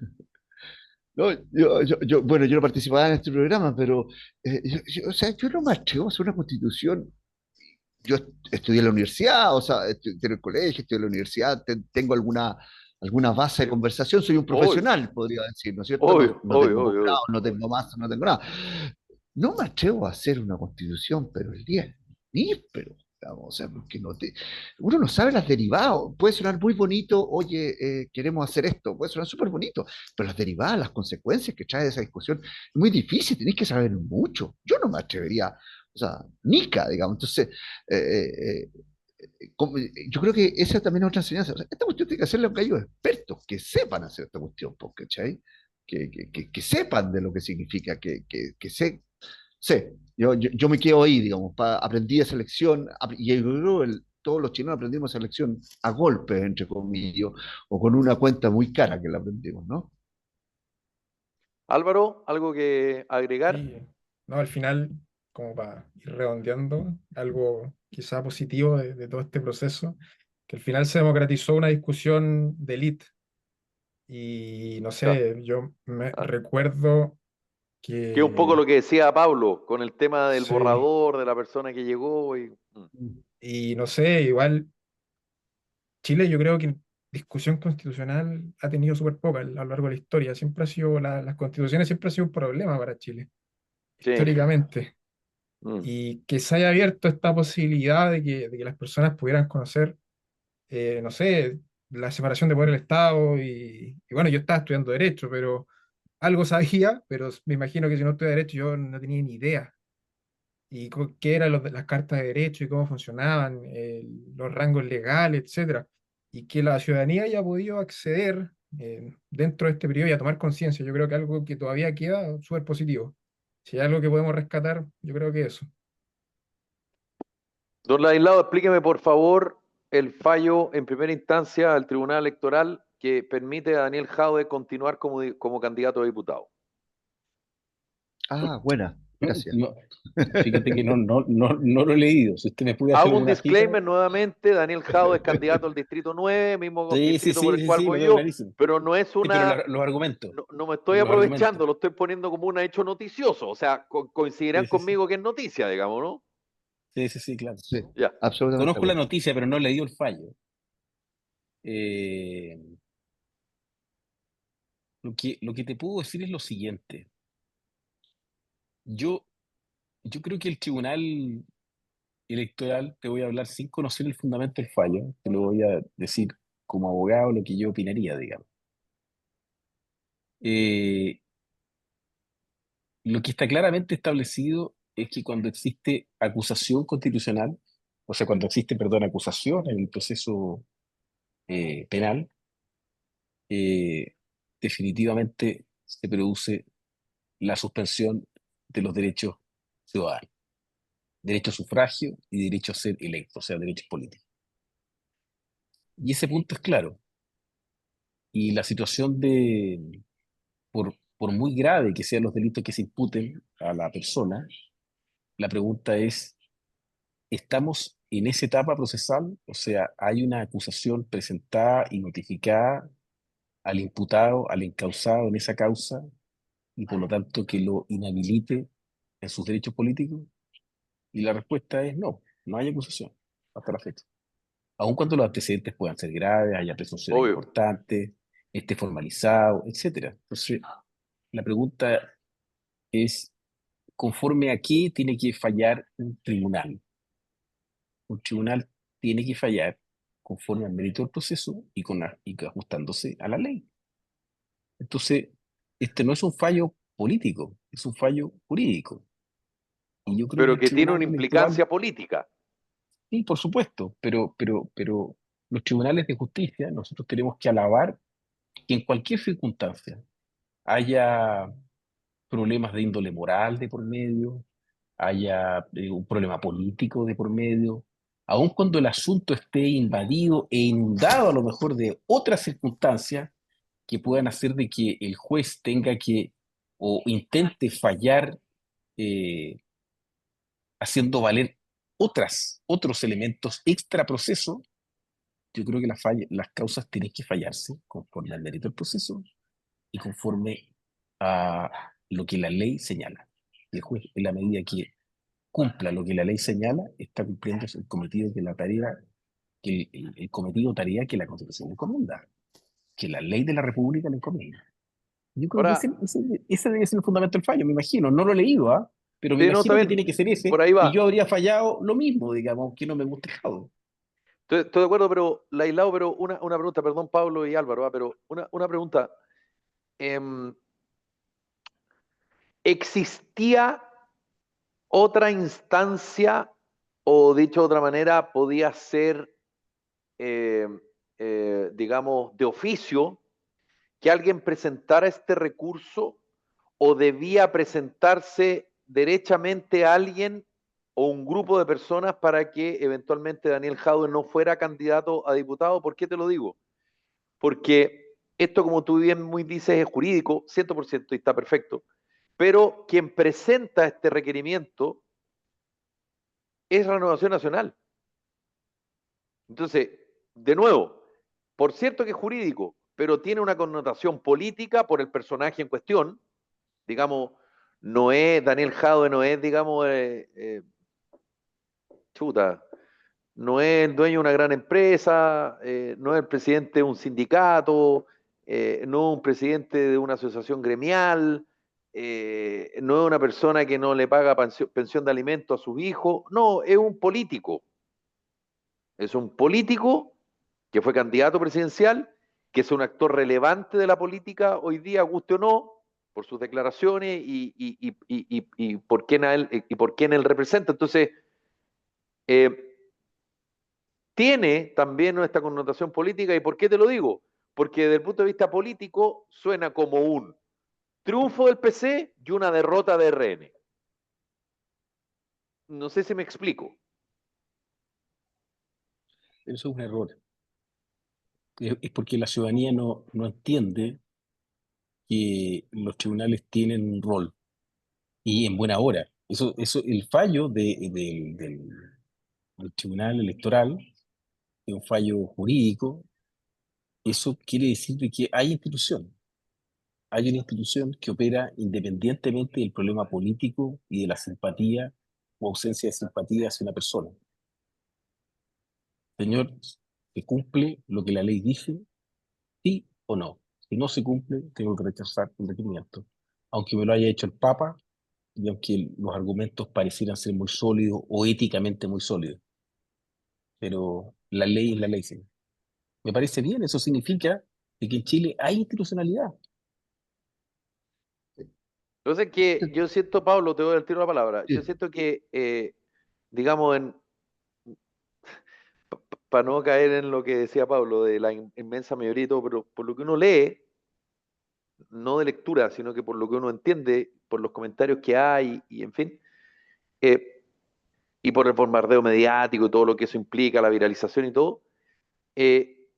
no, bueno, yo no participaba en este programa, pero o sea, yo no me atrevo a hacer una constitución. Yo estudié en la universidad, o sea, estudié en el colegio, estudié en la universidad, tengo alguna base de conversación, soy un Obvio, profesional, podría decir, ¿no es cierto? No, obvio, no obvio, tengo obvio, posgrado, obvio. no tengo máster, no tengo nada. No me atrevo a hacer una constitución, pero el día es níspero, digamos, o sea, porque uno no sabe las derivadas, puede sonar muy bonito, oye, queremos hacer esto, puede sonar súper bonito, pero las derivadas, las consecuencias que trae esa discusión, es muy difícil, tenéis que saber mucho. Yo no me atrevería, o sea, nica, digamos, entonces, eh, yo creo que esa también es otra enseñanza. O sea, esta cuestión tiene que hacerle a aquellos expertos que sepan hacer esta cuestión, ¿cachai? Que sepan de lo que significa, sé. Yo me quedo ahí, digamos, aprendí esa lección, y yo creo que todos los chilenos aprendimos esa lección a golpes, entre comillas, o con una cuenta muy cara que la aprendimos, ¿no? Álvaro, ¿algo que agregar? Y no, al final, como para ir redondeando, algo quizá positivo de todo este proceso, que al final se democratizó una discusión de élite. Y no Ya. sé, yo me Ah. recuerdo Que es un poco que lo que decía Pablo con el tema del sí, borrador, de la persona que llegó y no sé, igual Chile yo creo que discusión constitucional ha tenido súper poca a lo largo de la historia. Siempre ha sido, las constituciones siempre ha sido un problema para Chile, Sí. históricamente. Mm. Y que se haya abierto esta posibilidad de que las personas pudieran conocer, no sé, la separación de poder del Estado. Y bueno, yo estaba estudiando Derecho, pero algo sabía, pero me imagino que si no estudiaba Derecho yo no tenía ni idea. Y qué eran las cartas de derecho y cómo funcionaban, los rangos legales, etcétera. Y que la ciudadanía haya podido acceder dentro de este periodo y a tomar conciencia. Yo creo que algo que todavía queda súper positivo. Si hay algo que podemos rescatar, yo creo que eso. Don Ladislao, explíqueme por favor el fallo en primera instancia del Tribunal Electoral que permite a Daniel Jadwe continuar como candidato a diputado. Ah, buena, gracias. No, fíjate que no lo he leído. Si usted me puede hacer Hago un alguna cita. disclaimer nuevamente, Daniel Jadwe es candidato al Distrito 9, mismo Sí, sí, distrito por sí, el sí, cual sí, lo voy tengo yo, clarísimo. pero no es Sí, pero una, los argumentos, no me estoy pero los argumentos. aprovechando, lo estoy poniendo como un hecho noticioso, o sea, coincidirán Sí, sí, sí. conmigo que es noticia, digamos, ¿no? Sí, sí, sí, claro. Sí, Ya. absolutamente de Conozco la acuerdo. noticia, pero no he leído el fallo. Eh, lo que te puedo decir es lo siguiente. Yo, yo creo que el Tribunal Electoral, te voy a hablar sin conocer el fundamento del fallo, te lo voy a decir como abogado lo que yo opinaría, digamos. Eh, lo que está claramente establecido es que cuando existe acusación constitucional, o sea, cuando existe, perdón, acusación en el proceso penal, eh, definitivamente se produce la suspensión de los derechos ciudadanos, derecho a sufragio y derecho a ser electo, o sea, derechos políticos. Y ese punto es claro. Y la situación por muy grave que sean los delitos que se imputen a la persona, la pregunta es, ¿estamos en esa etapa procesal? O sea, ¿hay una acusación presentada y notificada al imputado, al encausado en esa causa, y por lo tanto que lo inhabilite en sus derechos políticos? Y la respuesta es no, no hay acusación hasta la fecha. Aun cuando los antecedentes puedan ser graves, haya presunciones Obvio. importantes, esté formalizado, etcétera. Entonces, la pregunta es, ¿conforme a qué tiene que fallar un tribunal? Un tribunal tiene que fallar conforme al mérito del proceso y ajustándose a la ley. Entonces, este no es un fallo político, es un fallo jurídico. Y yo creo que pero el que tiene Tribunal una Electoral, implicancia política. sí, por supuesto, pero los tribunales de justicia, nosotros tenemos que alabar que en cualquier circunstancia haya problemas de índole moral de por medio, haya un problema político de por medio, aun cuando el asunto esté invadido e inundado a lo mejor de otras circunstancias que puedan hacer de que el juez tenga que o intente fallar eh, haciendo valer otros elementos extra proceso. Yo creo que las causas tienen que fallarse conforme al mérito del proceso y conforme a lo que la ley señala. El juez, en la medida que cumpla lo que la ley señala, está cumpliendo el cometido que la tarea, que el cometido tarea que la Constitución le encomienda, que la ley de la República le encomienda. Yo creo que Ahora, ese debe ser el fundamento del fallo, me imagino. No lo he leído, ¿ah? Pero me sí, no, imagino que también, tiene que ser ese, por ahí y yo va. habría fallado lo mismo, digamos, aunque no me guste Jado. Estoy de acuerdo, pero Laislao, pero una pregunta, perdón, Pablo y Álvaro, pero una pregunta. Em, ¿Existía otra instancia, o dicho de otra manera, podía ser, eh, digamos, de oficio, que alguien presentara este recurso, o debía presentarse derechamente a alguien o un grupo de personas para que eventualmente Daniel Jadwe no fuera candidato a diputado? ¿Por qué te lo digo? Porque esto, como tú bien muy dices, es jurídico, 100% y está perfecto, pero quien presenta este requerimiento es Renovación Nacional. Entonces, de nuevo, por cierto que es jurídico, pero tiene una connotación política por el personaje en cuestión. Digamos, no es Daniel Jadwe, no es, digamos, chuta, no es el dueño de una gran empresa, no es el presidente de un sindicato, no es un presidente de una asociación gremial, no es una persona que no le paga pensión de alimentos a sus hijos, no, es un político. Es un político que fue candidato presidencial, que es un actor relevante de la política hoy día, guste o no, por sus declaraciones y por quién él representa. Entonces, eh, tiene también esta connotación política. ¿Y por qué te lo digo? Porque desde el punto de vista político suena como un triunfo del PC y una derrota de RN. No sé si me explico. Eso es un error. Es porque la ciudadanía no entiende que los tribunales tienen un rol y en buena hora. El fallo del Tribunal Electoral es un fallo jurídico. Eso quiere decir de que hay institución. Hay una institución que opera independientemente del problema político y de la simpatía o ausencia de simpatía hacia una persona. Señor, ¿se cumple lo que la ley dice? ¿Sí o no? Si no se cumple, tengo que rechazar el requerimiento. Aunque me lo haya hecho el Papa y aunque los argumentos parecieran ser muy sólidos o éticamente muy sólidos. Pero la ley es la ley, señor. Me parece bien, eso significa de que en Chile hay institucionalidad. Entonces, que yo siento, Pablo, te doy el tiro de la palabra. Yo Sí, siento que, digamos, para no caer en lo que decía Pablo, de la inmensa mayoría y todo, pero por lo que uno lee, no de lectura, sino que por lo que uno entiende, por los comentarios que hay y en fin, eh, y por el bombardeo mediático y todo lo que eso implica, la viralización y todo, eh,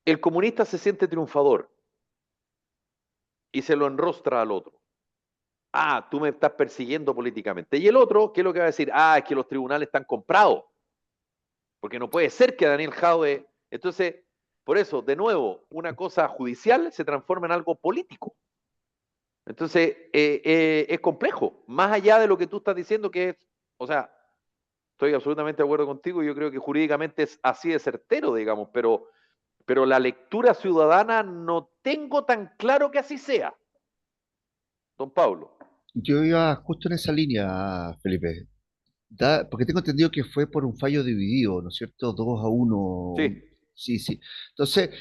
el comunista se siente triunfador y se lo enrostra al otro. Ah, tú me estás persiguiendo políticamente. Y el otro, ¿qué es lo que va a decir? Ah, es que los tribunales están comprados, porque no puede ser que Daniel Jadwe... Entonces, por eso, de nuevo, una cosa judicial se transforma en algo político. Entonces, es complejo, más allá de lo que tú estás diciendo, que es, o sea, estoy absolutamente de acuerdo contigo, yo creo que jurídicamente es así de certero, digamos, pero la lectura ciudadana no tengo tan claro que así sea, don Pablo. yo iba justo en esa línea, Felipe. Porque tengo entendido que fue por un fallo dividido, ¿no es cierto? 2-1. Sí, Sí, sí. Entonces,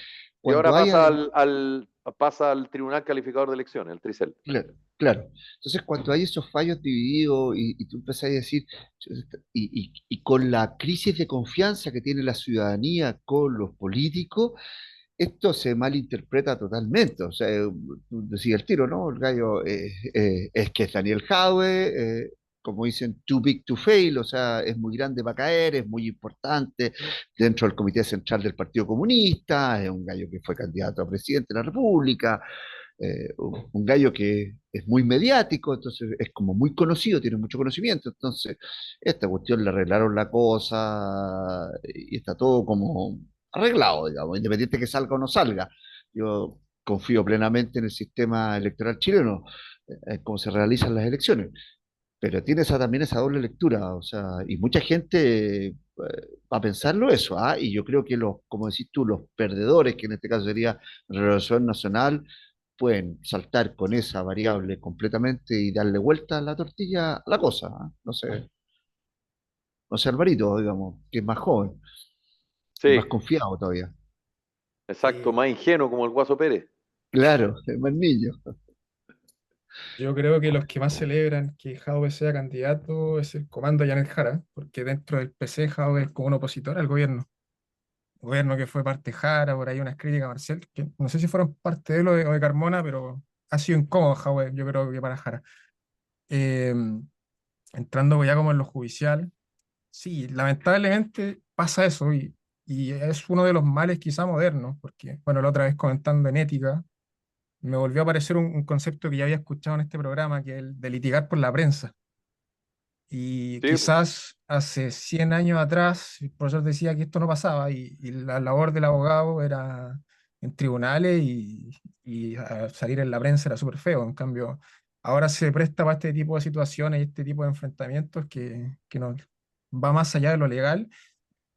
y ahora cuando hay pasa además, pasa al Tribunal Calificador de Elecciones, el Tricel. Claro, claro. Entonces, cuando hay esos fallos divididos y tú empezás a decir, y con la crisis de confianza que tiene la ciudadanía con los políticos, esto se malinterpreta totalmente. O sea, tú decías el tiro, ¿no? El gallo es que es Daniel Jadwe, como dicen, too big to fail, o sea, es muy grande para caer, es muy importante dentro del Comité Central del Partido Comunista, es un gallo que fue candidato a presidente de la República, un gallo que es muy mediático, entonces es como muy conocido, tiene mucho conocimiento, entonces esta cuestión le arreglaron la cosa y está todo como arreglado, digamos, independiente que salga o no salga. Yo confío plenamente en el sistema electoral chileno, cómo se realizan las elecciones, pero tiene también esa doble lectura, o sea, y mucha gente va a pensarlo eso, ¿ah? Y yo creo que los, como decís tú, los perdedores, que en este caso sería la Relación Nacional, pueden saltar con esa variable completamente y darle vuelta a la tortilla a la cosa, ¿ah? No sé, Alvarito, digamos, que es más joven y más Sí, confiado todavía. exacto, más ingenuo como el Guaso Pérez. Claro, es más niño. Yo creo que los que más celebran que Jadwe sea candidato es el comando Janet Jara, porque dentro del PC Jadwe es como un opositor al gobierno. Gobierno que fue parte de Jara, por ahí unas críticas a Marcel, que no sé si fueron parte de él o de Carmona, pero ha sido incómodo Jadwe, yo creo que para Jara. Eh, Entrando ya como en lo judicial, sí, lamentablemente pasa eso y es uno de los males quizá modernos, porque, bueno, la otra vez comentando en ética, me volvió a aparecer un concepto que ya había escuchado en este programa, que es el de litigar por la prensa. Y Sí, po. quizás hace 100 años atrás el profesor decía que esto no pasaba y la labor del abogado era en tribunales y salir en la prensa era súper feo. En cambio, ahora se presta para este tipo de situaciones y este tipo de enfrentamientos que nos va más allá de lo legal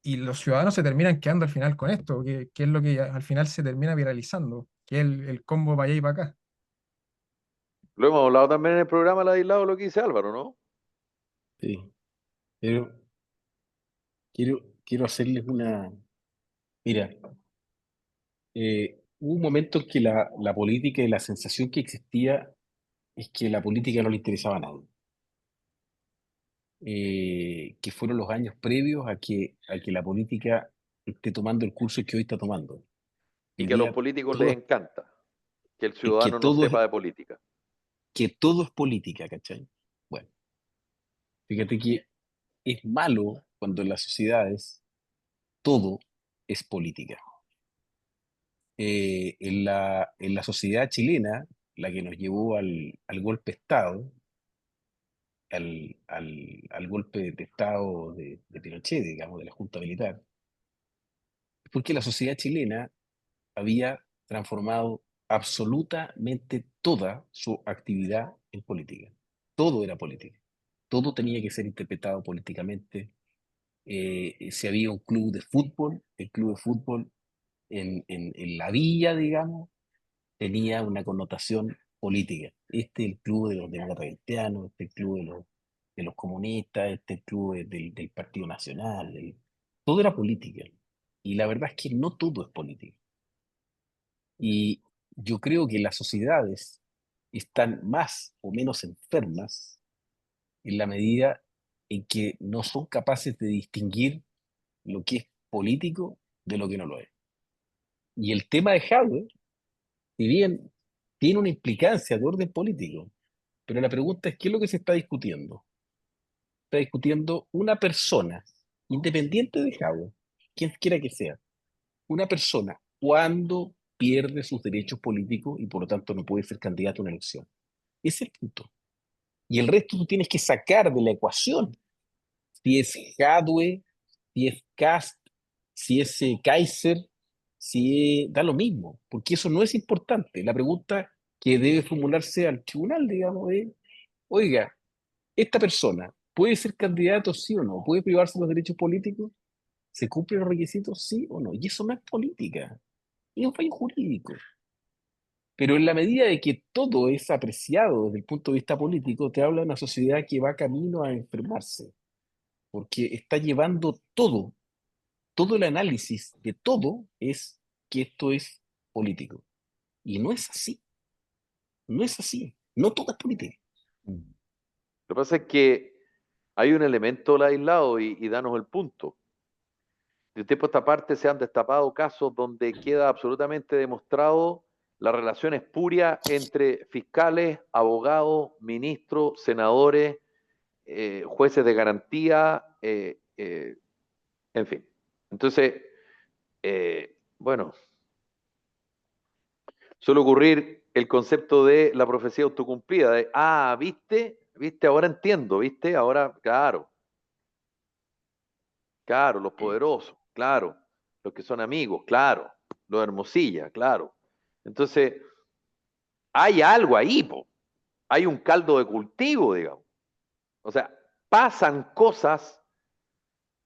y los ciudadanos se terminan quedando al final con esto, que es lo que al final se termina viralizando, que es el combo para allá y para acá. Lo hemos hablado también en el programa La de Aislado, lo que dice Álvaro, ¿no? Sí, pero quiero hacerles una... Mira, hubo un momento en que la política y la sensación que existía es que la política no le interesaba a nadie. Que fueron los años previos a que la política esté tomando el curso que hoy está tomando. Y Hoy que a los día políticos les todo, encanta que el es ciudadano no sepa de política. que todo es política, ¿cachai? Bueno, fíjate que es malo cuando en las sociedades todo es política. En la sociedad chilena, la que nos llevó al golpe de Estado, al golpe de Estado de Pinochet, digamos, de la Junta Militar, porque la sociedad chilena había transformado absolutamente toda su actividad en política. Todo era política. Todo tenía que ser interpretado políticamente. Si había un club de fútbol, el club de fútbol en la villa, digamos, tenía una connotación política. Este es el club de los demócratas cristianos, este es el club de los comunistas, este es el club del Partido Nacional. Todo era política. Y la verdad es que no todo es política. Y yo creo que las sociedades están más o menos enfermas en la medida en que no son capaces de distinguir lo que es político de lo que no lo es. Y el tema de hardware, si bien tiene una implicancia de orden político, pero la pregunta es, ¿qué es lo que se está discutiendo? Está discutiendo una persona, independiente de hardware, quien quiera que sea, una persona cuando pierde sus derechos políticos y por lo tanto no puede ser candidato a una elección. Ese es el punto. Y el resto tú tienes que sacar de la ecuación. Si es Hadwe, si es Kast, si es Kaiser, da lo mismo, porque eso no es importante. La pregunta que debe formularse al tribunal, digamos, es, oiga, ¿esta persona puede ser candidato sí o no? ¿Puede privarse de los derechos políticos? ¿Se cumplen los requisitos sí o no? Y eso no es política, es un fallo jurídico. Pero en la medida de que todo es apreciado desde el punto de vista político, te habla de una sociedad que va camino a enfermarse, porque está llevando todo el análisis de todo es que esto es político. Y no es así, no es así. No todo es política. Mm. Lo que pasa es que hay un elemento aislado y danos el punto. De un tiempo a esta parte se han destapado casos donde queda absolutamente demostrado la relación espuria entre fiscales, abogados, ministros, senadores, jueces de garantía, en fin. Entonces, bueno, suele ocurrir el concepto de la profecía autocumplida, de, viste, ahora entiendo, viste, ahora, claro, los poderosos, claro, los que son amigos, claro, los Hermosilla, claro. Entonces, hay algo ahí, po. Hay un caldo de cultivo, digamos. O sea, pasan cosas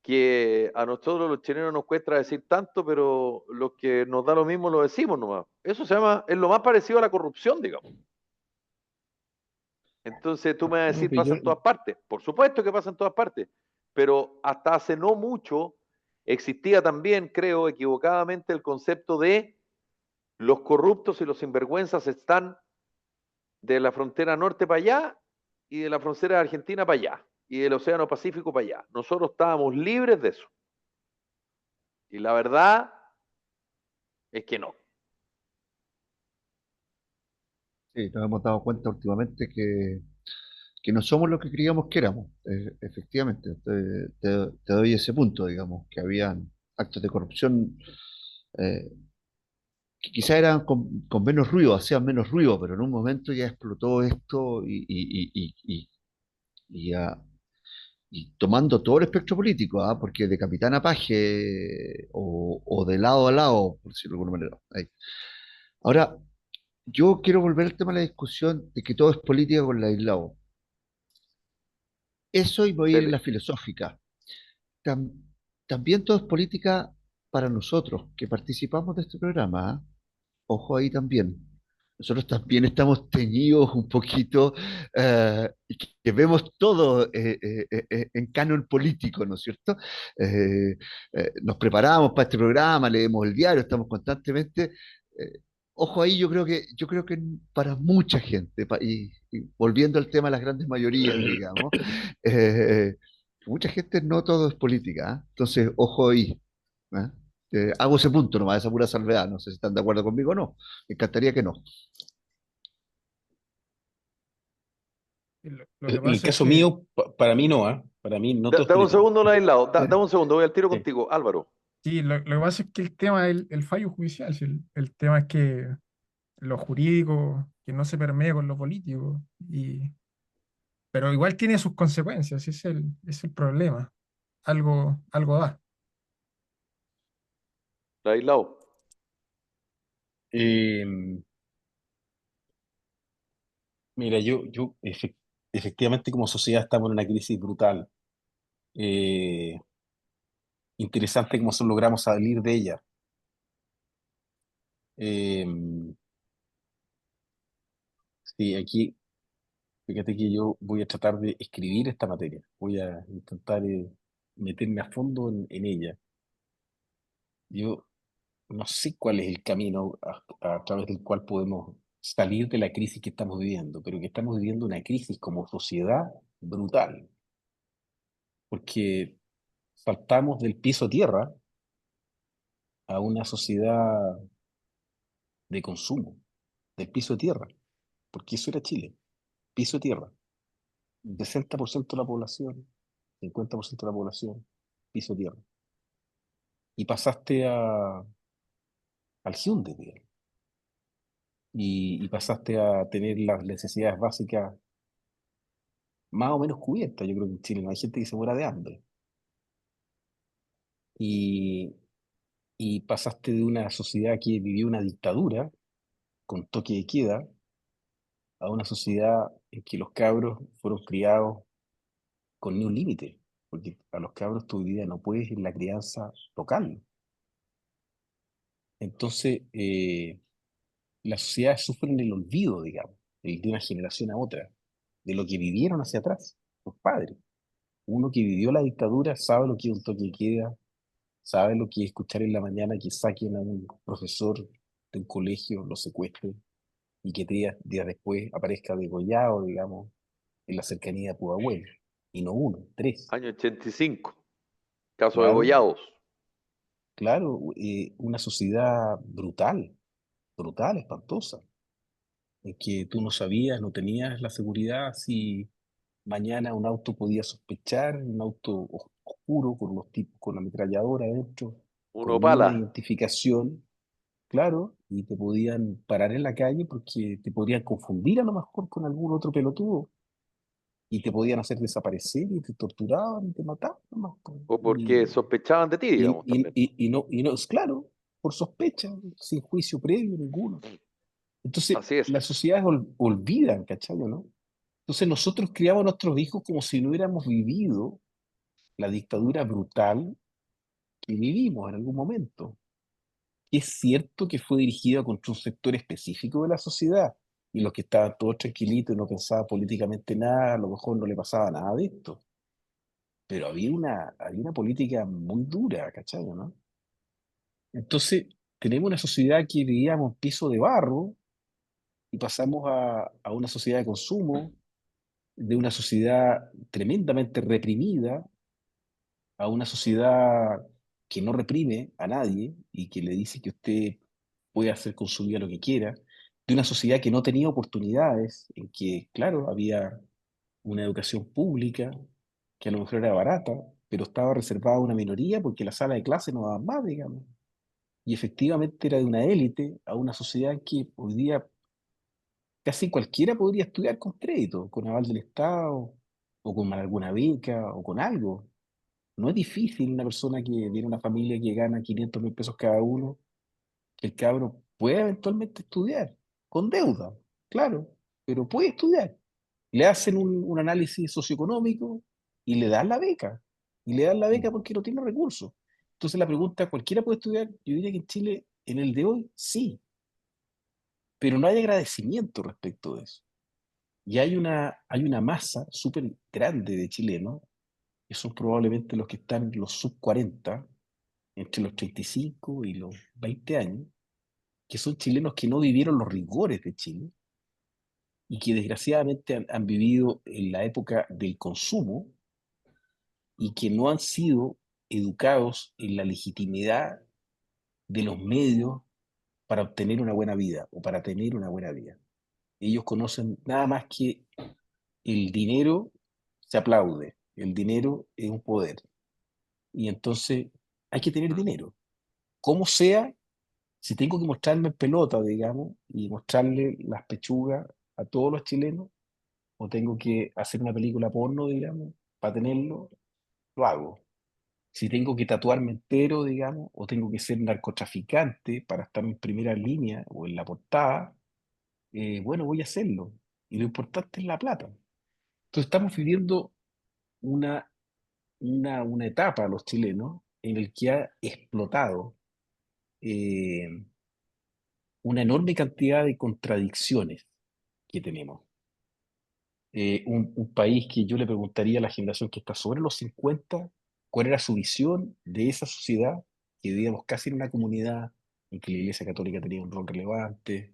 que a nosotros los chilenos nos cuesta decir tanto, pero los que nos da lo mismo lo decimos nomás. Eso se llama, es lo más parecido a la corrupción, digamos. Entonces tú me vas a No, decir, pero pasa en todas partes. Por supuesto que pasa en todas partes, pero hasta hace no mucho existía también, creo, equivocadamente el concepto de los corruptos y los sinvergüenzas están de la frontera norte para allá y de la frontera de Argentina para allá y del Océano Pacífico para allá. Nosotros estábamos libres de eso. Y la verdad es que no. Sí, nos hemos dado cuenta últimamente que no somos lo que creíamos que éramos. Efectivamente, te doy ese punto, digamos, que habían actos de corrupción que quizá eran con menos ruido, hacían menos ruido, pero en un momento ya explotó esto y, ah, y tomando todo el espectro político, ¿ah? Porque de capitán a paje o de lado a lado, por decirlo de alguna manera. Ahí. Ahora, yo quiero volver al tema de la discusión de que todo es política con la aislado. Eso y voy a ir en Se- la filosófica. Tam- También todo es política para nosotros que participamos de este programa. ¿Ah? Ojo ahí también. Nosotros también estamos teñidos un poquito y que vemos todo en canon político, ¿no es cierto? Eh, Nos preparamos para este programa, leemos el diario, estamos constantemente. eh, Ojo ahí, yo creo que para mucha gente, y volviendo al tema de las grandes mayorías, digamos, eh, mucha gente no todo es política. ¿Ah? Entonces, ojo ahí. ¿Ah? Hago ese punto nomás, esa pura salvedad. No sé si están de acuerdo conmigo o no. Me encantaría que no. Y lo que En el pasa es caso que mío, para mí no, ¿ah? Para mí no todo es Dame un política. segundo, no aislado. ¿Eh? Dame un segundo, voy al tiro Sí. contigo. Álvaro, sí, lo que pasa es que el tema es el fallo judicial. Si el tema es que lo jurídico, que no se permea con lo político. Pero igual tiene sus consecuencias, ese es el problema. Algo da. aislado. Eh, Mira, efectivamente como sociedad estamos en una crisis brutal. Eh, Interesante cómo logramos salir de ella. Eh, sí, aquí, fíjate que yo voy a tratar de escribir esta materia. Voy a intentar meterme a fondo en ella. Yo no sé cuál es el camino a través del cual podemos salir de la crisis que estamos viviendo, pero que estamos viviendo una crisis como sociedad brutal, porque saltamos del piso a tierra a una sociedad de consumo, del piso a tierra, porque eso era Chile, piso a tierra, 60% de la población, 50% de la población, piso a tierra, y pasaste al Hyundai, digamos, y pasaste a tener las necesidades básicas más o menos cubierta. Yo creo que en Chile no hay gente que se muera de hambre. Y, y pasaste de una sociedad que vivió una dictadura con toque de queda a una sociedad en que los cabros fueron criados con ni un límite, porque a los cabros tu vida no puedes en la crianza local. Entonces, las sociedades sufren el olvido, digamos, de una generación a otra, de lo que vivieron hacia atrás, los padres. Uno que vivió la dictadura sabe lo que es un toque de queda, sabe lo que es escuchar en la mañana que saquen a un profesor de un colegio lo secuestren y que días después aparezca degollado, digamos, en la cercanía de Pudahuel. Y no uno, tres. Año 85, caso de Claro, Gollados. claro, una sociedad brutal, brutal, espantosa, en que tú no sabías, no tenías la seguridad si mañana un auto podía sospechar, un auto oscuro con unos tipos con ametralladora adentro, Un con ni una Opala. identificación, claro, y te podían parar en la calle porque te podrían confundir a lo mejor con algún otro pelotudo y te podían hacer desaparecer y te torturaban y te mataban nomás, po. O porque sospechaban de ti, digamos, también. Y no, es claro, por sospecha, sin juicio previo ninguno. Entonces, Así es. las sociedades olvidan, ¿cachai, no? Entonces, nosotros criamos a nuestros hijos como si no hubiéramos vivido la dictadura brutal que vivimos en algún momento. Es cierto que fue dirigida contra un sector específico de la sociedad, y los que estaban todos tranquilitos y no pensaban políticamente nada, a lo mejor no le pasaba nada de esto. Pero había una política muy dura, ¿cachai, no? Entonces, tenemos una sociedad que vivíamos en piso de barro y pasamos a una sociedad de consumo, de una sociedad tremendamente reprimida, a una sociedad que no reprime a nadie y que le dice que usted puede hacer con su vida lo que quiera, de una sociedad que no tenía oportunidades, en que, claro, había una educación pública que a lo mejor era barata, pero estaba reservada a una minoría porque la sala de clase no daba más, digamos. Y efectivamente era de una élite a una sociedad que hoy día casi cualquiera podría estudiar con crédito, con aval del Estado, o con alguna beca, o con algo. No es difícil una persona que viene de una familia que gana 500.000 pesos cada uno, que el cabro pueda eventualmente estudiar, con deuda, claro, pero puede estudiar. Le hacen un análisis socioeconómico y le dan la beca. Y le dan la beca porque no tiene recursos. Entonces la pregunta, ¿cualquiera puede estudiar? Yo diría que en Chile, en el de hoy, sí, pero no hay agradecimiento respecto de eso. Y hay una masa súper grande de chilenos, que son probablemente los que están en los sub 40 entre los 35 y los 20 años, que son chilenos que no vivieron los rigores de Chile y que desgraciadamente han vivido en la época del consumo y que no han sido educados en la legitimidad de los medios para obtener una buena vida o para tener una buena vida. Ellos conocen nada más que el dinero se aplaude, el dinero es un poder. Y entonces hay que tener dinero. Como sea, si tengo que mostrarme en pelota, digamos, y mostrarle las pechugas a todos los chilenos, o tengo que hacer una película porno, digamos, para tenerlo, lo hago. Si tengo que tatuarme entero, digamos, o tengo que ser narcotraficante para estar en primera línea o en la portada, bueno, voy a hacerlo. Y lo importante es la plata. Entonces estamos viviendo una, una etapa, los chilenos, en el que ha explotado eh, una enorme cantidad de contradicciones que tenemos. Un país que yo le preguntaría a la generación que está sobre los 50 cuál era su visión de esa sociedad, que vivíamos casi en una comunidad en que la Iglesia Católica tenía un rol relevante,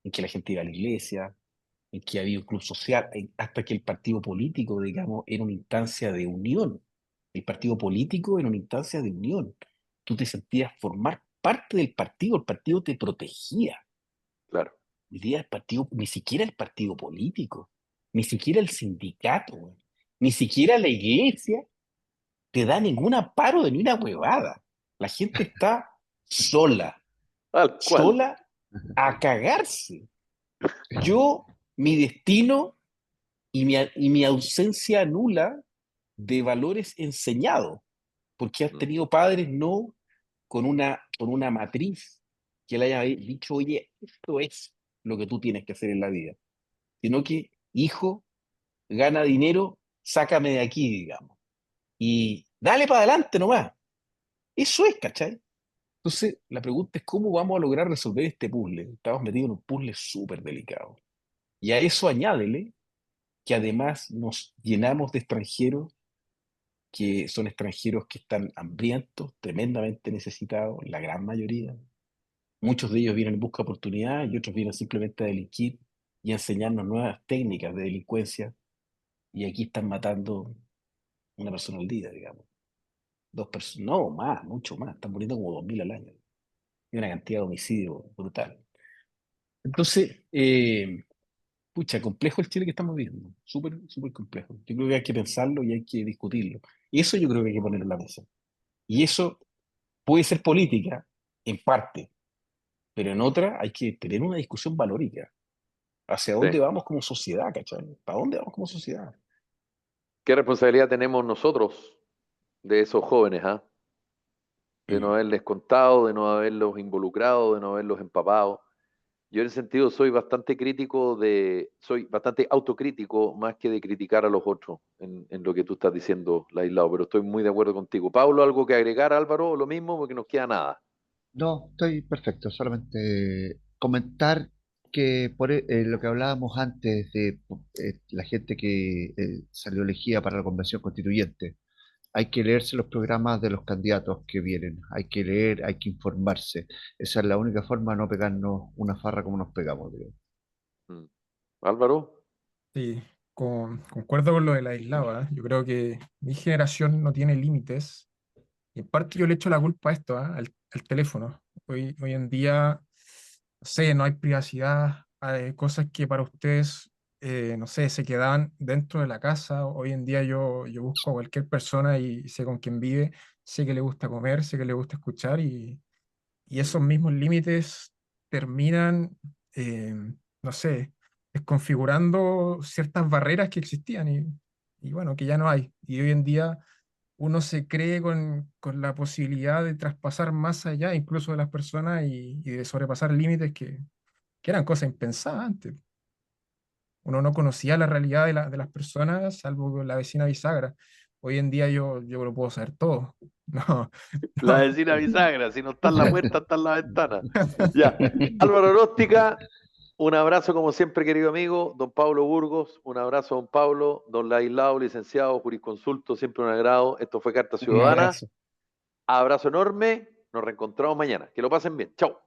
en que la gente iba a la iglesia, en que había un club social, hasta que el partido político, digamos, era una instancia de unión. El partido político era una instancia de unión. Tú te sentías formar parte del partido, el partido te protegía. Claro. Hoy día el partido, ni siquiera el partido político, ni siquiera el sindicato, güey, ni siquiera la iglesia te da ningún amparo de ni una huevada. La gente está sola, Tal cual. sola a cagarse. Sí. Yo, mi destino y mi ausencia nula de valores enseñados, porque has Mm. tenido padres no con una matriz que le haya dicho, oye, esto es lo que tú tienes que hacer en la vida, sino que, hijo, gana dinero, sácame de aquí, digamos, y dale para adelante nomás. Eso es, ¿cachai? Entonces, la pregunta es cómo vamos a lograr resolver este puzzle. Estamos metidos en un puzzle súper delicado. Y a eso añádele que además nos llenamos de extranjeros que son extranjeros que están hambrientos, tremendamente necesitados, la gran mayoría, Muchos de ellos vienen en busca de oportunidad y otros vienen simplemente a delinquir y a enseñarnos nuevas técnicas de delincuencia. Y aquí están matando una persona al día, digamos. Dos personas, no, más, mucho más. Están muriendo como 2000 al año. Y una cantidad de homicidios brutal. Entonces, pucha, complejo el Chile que estamos viendo. Súper, súper complejo. Yo creo que hay que pensarlo y hay que discutirlo. Y eso yo creo que hay que ponerlo en la mesa. Y eso puede ser política, en parte, pero en otra hay que tener una discusión valórica. ¿Hacia Sí. dónde vamos como sociedad, cachai? ¿Para dónde vamos como sociedad? ¿Qué responsabilidad tenemos nosotros de esos jóvenes, ah? De no Mm. haberles contado, de no haberlos involucrado, de no haberlos empapado. Yo en ese sentido soy bastante autocrítico más que de criticar a los otros en lo que tú estás diciendo, Laislao, pero estoy muy de acuerdo contigo. Pablo, ¿algo que agregar, Álvaro? Lo mismo, porque nos queda nada. No, estoy perfecto. Solamente comentar que lo que hablábamos antes de la gente que salió elegida para la Convención Constituyente, hay que leerse los programas de los candidatos que vienen, hay que leer, hay que informarse. Esa es la única forma de no pegarnos una farra como nos pegamos, digo. Mm. Álvaro, Sí, concuerdo con lo de la isla. Yo creo que mi generación no tiene límites. Y en parte yo le echo la culpa a esto, al teléfono. Hoy en día, no sé, no hay privacidad, hay cosas que para ustedes, no sé, se quedaban dentro de la casa. Hoy en día yo busco a cualquier persona y sé con quién vive, sé que le gusta comer, sé que le gusta escuchar y esos mismos límites terminan, eh, no sé, desconfigurando ciertas barreras que existían y bueno, que ya no hay. Y hoy en día uno se cree con la posibilidad de traspasar más allá incluso de las personas y de sobrepasar límites que eran cosas impensadas antes. Uno no conocía la realidad de las personas, salvo la vecina bisagra. Hoy en día yo lo puedo saber todo. No, la no. vecina bisagra, si no está en la puerta, está en la ventana. Ya, Álvaro Róstica, un abrazo como siempre, querido amigo. Don Pablo Burgos, un abrazo, don Pablo. Don Laislao, licenciado, jurisconsulto, siempre un agrado. Esto fue Carta Un Ciudadana. abrazo. Abrazo enorme. Nos reencontramos mañana. Que lo pasen bien. Chao.